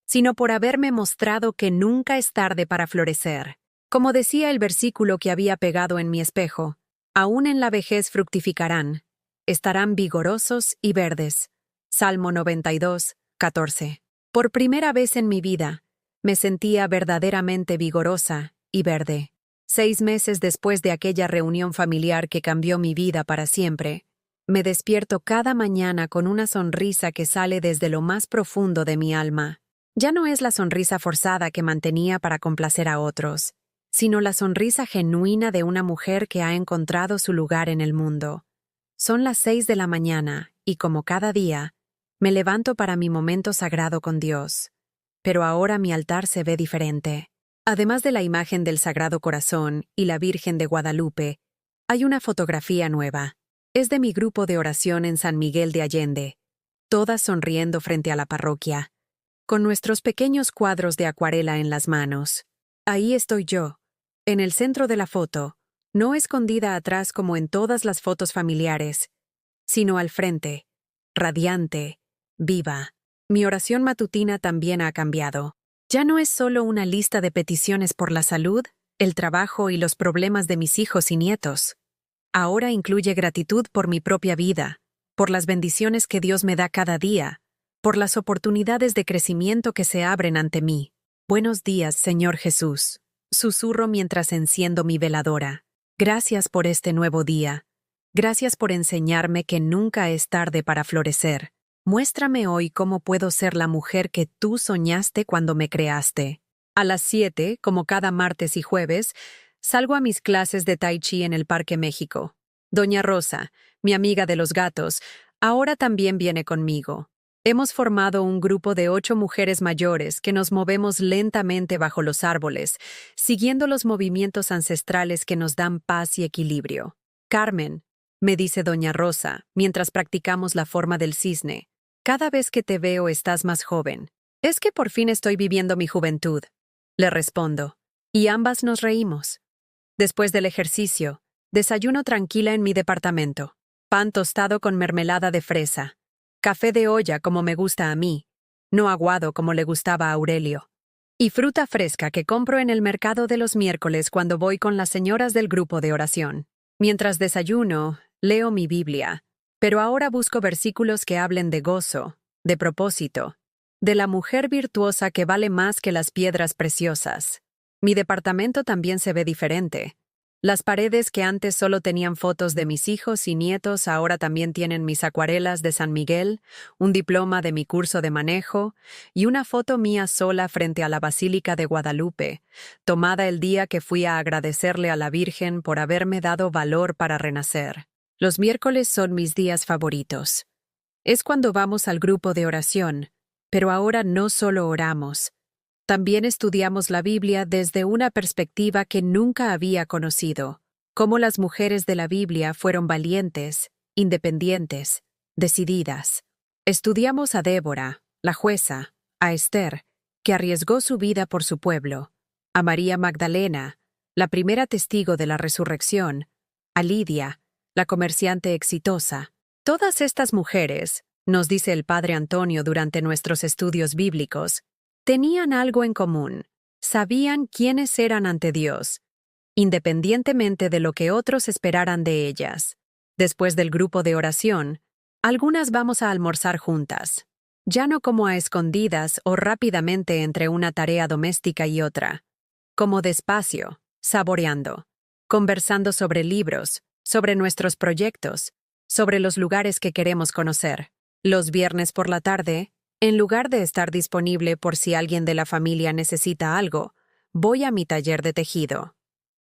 sino por haberme mostrado que nunca es tarde para florecer. Como decía el versículo que había pegado en mi espejo, aún en la vejez fructificarán, estarán vigorosos y verdes. Salmo 92, 14. Por primera vez en mi vida, me sentía verdaderamente vigorosa y verde. 6 meses después de aquella reunión familiar que cambió mi vida para siempre, me despierto cada mañana con una sonrisa que sale desde lo más profundo de mi alma. Ya no es la sonrisa forzada que mantenía para complacer a otros, sino la sonrisa genuina de una mujer que ha encontrado su lugar en el mundo. Son las 6 de la mañana y, como cada día, me levanto para mi momento sagrado con Dios. Pero ahora mi altar se ve diferente. Además de la imagen del Sagrado Corazón y la Virgen de Guadalupe, hay una fotografía nueva. Es de mi grupo de oración en San Miguel de Allende, todas sonriendo frente a la parroquia, con nuestros pequeños cuadros de acuarela en las manos. Ahí estoy yo, en el centro de la foto, no escondida atrás como en todas las fotos familiares, sino al frente, radiante, viva. Mi oración matutina también ha cambiado. Ya no es solo una lista de peticiones por la salud, el trabajo y los problemas de mis hijos y nietos. Ahora incluye gratitud por mi propia vida, por las bendiciones que Dios me da cada día, por las oportunidades de crecimiento que se abren ante mí. Buenos días, Señor Jesús. Susurro mientras enciendo mi veladora. Gracias por este nuevo día. Gracias por enseñarme que nunca es tarde para florecer. Muéstrame hoy cómo puedo ser la mujer que tú soñaste cuando me creaste. A las 7, como cada martes y jueves, salgo a mis clases de Tai Chi en el Parque México. Doña Rosa, mi amiga de los gatos, ahora también viene conmigo. Hemos formado un grupo de 8 mujeres mayores que nos movemos lentamente bajo los árboles, siguiendo los movimientos ancestrales que nos dan paz y equilibrio. «Carmen», me dice Doña Rosa, mientras practicamos la forma del cisne, «cada vez que te veo estás más joven». «Es que por fin estoy viviendo mi juventud», le respondo, y ambas nos reímos. Después del ejercicio, desayuno tranquila en mi departamento. Pan tostado con mermelada de fresa. Café de olla como me gusta a mí, no aguado como le gustaba a Aurelio. Y fruta fresca que compro en el mercado de los miércoles cuando voy con las señoras del grupo de oración. Mientras desayuno, leo mi Biblia, pero ahora busco versículos que hablen de gozo, de propósito, de la mujer virtuosa que vale más que las piedras preciosas. Mi departamento también se ve diferente. Las paredes que antes solo tenían fotos de mis hijos y nietos ahora también tienen mis acuarelas de San Miguel, un diploma de mi curso de manejo y una foto mía sola frente a la Basílica de Guadalupe, tomada el día que fui a agradecerle a la Virgen por haberme dado valor para renacer. Los miércoles son mis días favoritos. Es cuando vamos al grupo de oración, pero ahora no solo oramos. También estudiamos la Biblia desde una perspectiva que nunca había conocido, cómo las mujeres de la Biblia fueron valientes, independientes, decididas. Estudiamos a Débora, la jueza, a Esther, que arriesgó su vida por su pueblo, a María Magdalena, la primera testigo de la resurrección, a Lidia, la comerciante exitosa. Todas estas mujeres, nos dice el padre Antonio durante nuestros estudios bíblicos, tenían algo en común. Sabían quiénes eran ante Dios, independientemente de lo que otros esperaran de ellas. Después del grupo de oración, algunas vamos a almorzar juntas, ya no como a escondidas o rápidamente entre una tarea doméstica y otra, como despacio, saboreando, conversando sobre libros, sobre nuestros proyectos, sobre los lugares que queremos conocer. Los viernes por la tarde, en lugar de estar disponible por si alguien de la familia necesita algo, voy a mi taller de tejido.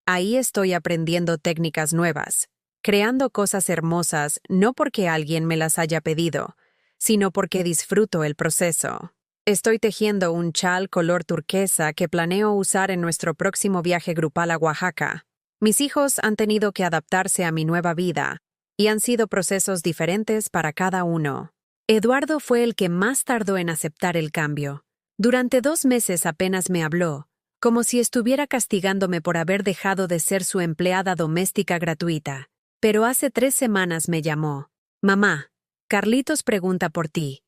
Ahí estoy aprendiendo técnicas nuevas, creando cosas hermosas no porque alguien me las haya pedido, sino porque disfruto el proceso. Estoy tejiendo un chal color turquesa que planeo usar en nuestro próximo viaje grupal a Oaxaca. Mis hijos han tenido que adaptarse a mi nueva vida, y han sido procesos diferentes para cada uno. Eduardo fue el que más tardó en aceptar el cambio. Durante 2 meses apenas me habló, como si estuviera castigándome por haber dejado de ser su empleada doméstica gratuita. Pero hace 3 semanas me llamó. Mamá, Carlitos pregunta por ti.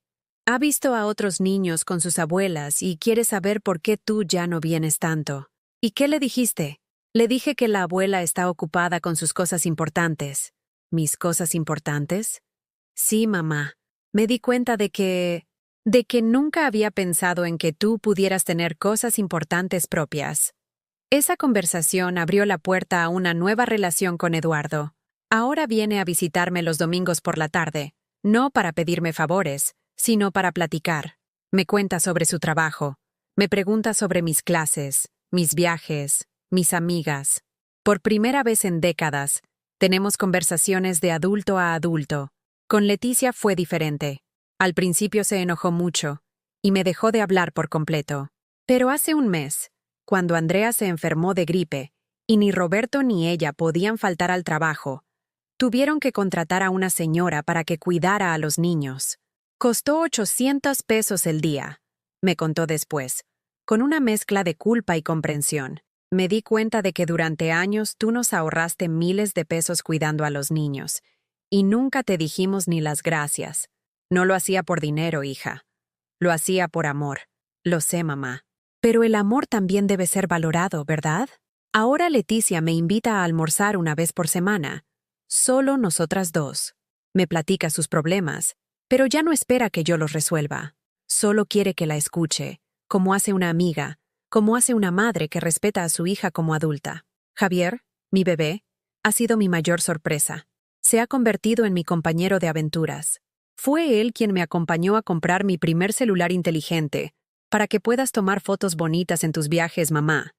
Ha visto a otros niños con sus abuelas y quiere saber por qué tú ya no vienes tanto. ¿Y qué le dijiste? Le dije que la abuela está ocupada con sus cosas importantes. ¿Mis cosas importantes? Sí, mamá. Me di cuenta de que nunca había pensado en que tú pudieras tener cosas importantes propias. Esa conversación abrió la puerta a una nueva relación con Eduardo. Ahora viene a visitarme los domingos por la tarde, no para pedirme favores, sino para platicar. Me cuenta sobre su trabajo, me pregunta sobre mis clases, mis viajes, mis amigas. Por primera vez en décadas, tenemos conversaciones de adulto a adulto. Con Leticia fue diferente. Al principio se enojó mucho y me dejó de hablar por completo. Pero hace un mes, cuando Andrea se enfermó de gripe y ni Roberto ni ella podían faltar al trabajo, tuvieron que contratar a una señora para que cuidara a los niños. Costó 800 pesos el día, me contó después, con una mezcla de culpa y comprensión. Me di cuenta de que durante años tú nos ahorraste miles de pesos cuidando a los niños, y nunca te dijimos ni las gracias. No lo hacía por dinero, hija. Lo hacía por amor. Lo sé, mamá. Pero el amor también debe ser valorado, ¿verdad? Ahora Leticia me invita a almorzar una vez por semana. Solo nosotras dos. Me platica sus problemas, pero ya no espera que yo los resuelva. Solo quiere que la escuche, como hace una amiga, como hace una madre que respeta a su hija como adulta. Javier, mi bebé, ha sido mi mayor sorpresa. Se ha convertido en mi compañero de aventuras. Fue él quien me acompañó a comprar mi primer celular inteligente, para que puedas tomar fotos bonitas en tus viajes, mamá.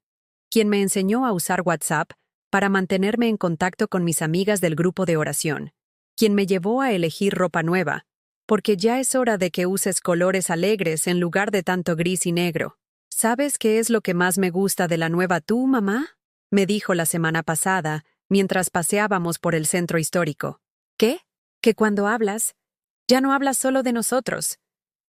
Quien me enseñó a usar WhatsApp para mantenerme en contacto con mis amigas del grupo de oración. Quien me llevó a elegir ropa nueva, porque ya es hora de que uses colores alegres en lugar de tanto gris y negro. ¿Sabes qué es lo que más me gusta de la nueva tú, mamá? Me dijo la semana pasada, mientras paseábamos por el centro histórico. ¿Qué? Que cuando hablas, ya no hablas solo de nosotros.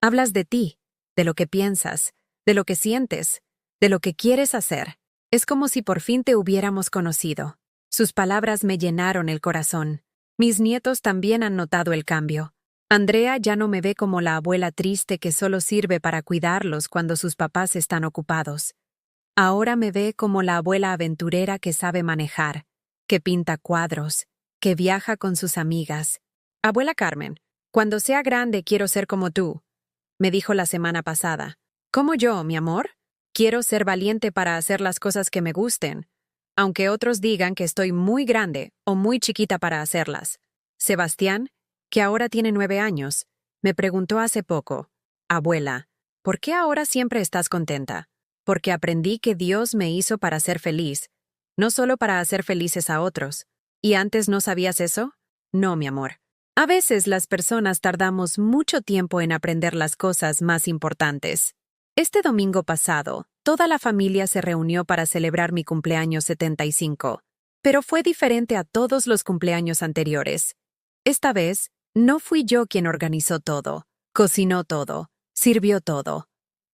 Hablas de ti, de lo que piensas, de lo que sientes, de lo que quieres hacer. Es como si por fin te hubiéramos conocido. Sus palabras me llenaron el corazón. Mis nietos también han notado el cambio. Andrea ya no me ve como la abuela triste que solo sirve para cuidarlos cuando sus papás están ocupados. Ahora me ve como la abuela aventurera que sabe manejar, que pinta cuadros, que viaja con sus amigas. Abuela Carmen, cuando sea grande quiero ser como tú, me dijo la semana pasada. ¿Cómo yo, mi amor? Quiero ser valiente para hacer las cosas que me gusten, aunque otros digan que estoy muy grande o muy chiquita para hacerlas. Sebastián, que ahora tiene 9 años, me preguntó hace poco, abuela, ¿por qué ahora siempre estás contenta? Porque aprendí que Dios me hizo para ser feliz, no solo para hacer felices a otros. ¿Y antes no sabías eso? No, mi amor. A veces las personas tardamos mucho tiempo en aprender las cosas más importantes. Este domingo pasado, toda la familia se reunió para celebrar mi cumpleaños 75, pero fue diferente a todos los cumpleaños anteriores. Esta vez, no fui yo quien organizó todo, cocinó todo, sirvió todo.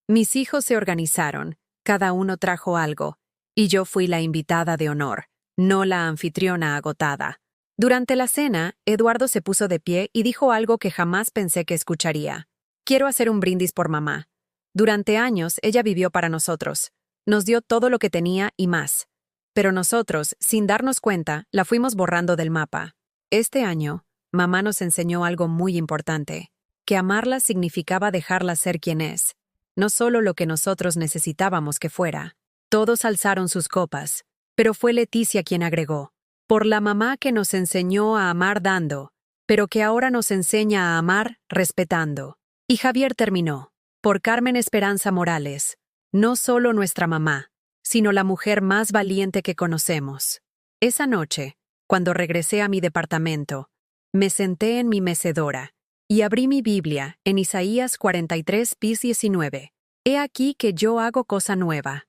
Mis hijos se organizaron, cada uno trajo algo, y yo fui la invitada de honor, no la anfitriona agotada. Durante la cena, Eduardo se puso de pie y dijo algo que jamás pensé que escucharía. Quiero hacer un brindis por mamá. Durante años, ella vivió para nosotros. Nos dio todo lo que tenía y más. Pero nosotros, sin darnos cuenta, la fuimos borrando del mapa. Este año, mamá nos enseñó algo muy importante, que amarla significaba dejarla ser quien es, no solo lo que nosotros necesitábamos que fuera. Todos alzaron sus copas, pero fue Leticia quien agregó, por la mamá que nos enseñó a amar dando, pero que ahora nos enseña a amar respetando. Y Javier terminó, por Carmen Esperanza Morales, no solo nuestra mamá, sino la mujer más valiente que conocemos. Esa noche, cuando regresé a mi departamento, me senté en mi mecedora y abrí mi Biblia en Isaías 43, 19. He aquí que yo hago cosa nueva.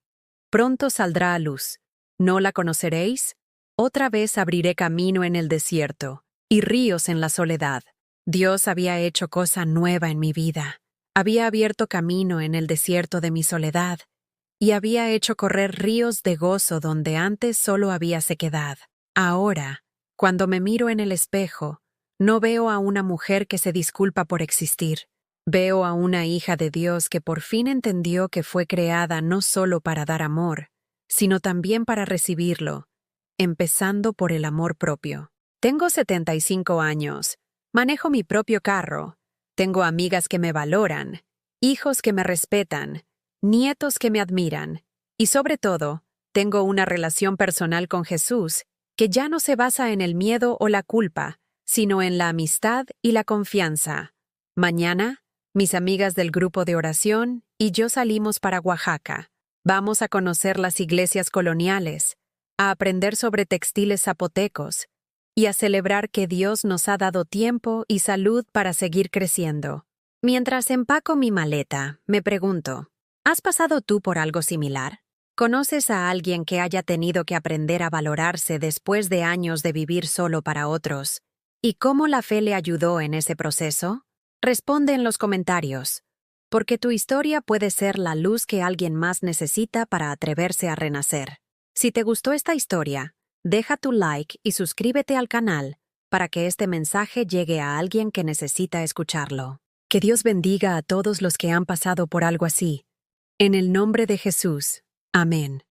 Pronto saldrá a luz. ¿No la conoceréis? Otra vez abriré camino en el desierto y ríos en la soledad. Dios había hecho cosa nueva en mi vida. Había abierto camino en el desierto de mi soledad y había hecho correr ríos de gozo donde antes solo había sequedad. Ahora, cuando me miro en el espejo, no veo a una mujer que se disculpa por existir. Veo a una hija de Dios que por fin entendió que fue creada no solo para dar amor, sino también para recibirlo, empezando por el amor propio. Tengo 75 años, manejo mi propio carro, tengo amigas que me valoran, hijos que me respetan, nietos que me admiran, y sobre todo, tengo una relación personal con Jesús que ya no se basa en el miedo o la culpa, sino en la amistad y la confianza. Mañana, mis amigas del grupo de oración y yo salimos para Oaxaca. Vamos a conocer las iglesias coloniales, a aprender sobre textiles zapotecos y a celebrar que Dios nos ha dado tiempo y salud para seguir creciendo. Mientras empaco mi maleta, me pregunto, ¿has pasado tú por algo similar? ¿Conoces a alguien que haya tenido que aprender a valorarse después de años de vivir solo para otros? ¿Y cómo la fe le ayudó en ese proceso? Responde en los comentarios, porque tu historia puede ser la luz que alguien más necesita para atreverse a renacer. Si te gustó esta historia, deja tu like y suscríbete al canal para que este mensaje llegue a alguien que necesita escucharlo. Que Dios bendiga a todos los que han pasado por algo así. En el nombre de Jesús. Amén.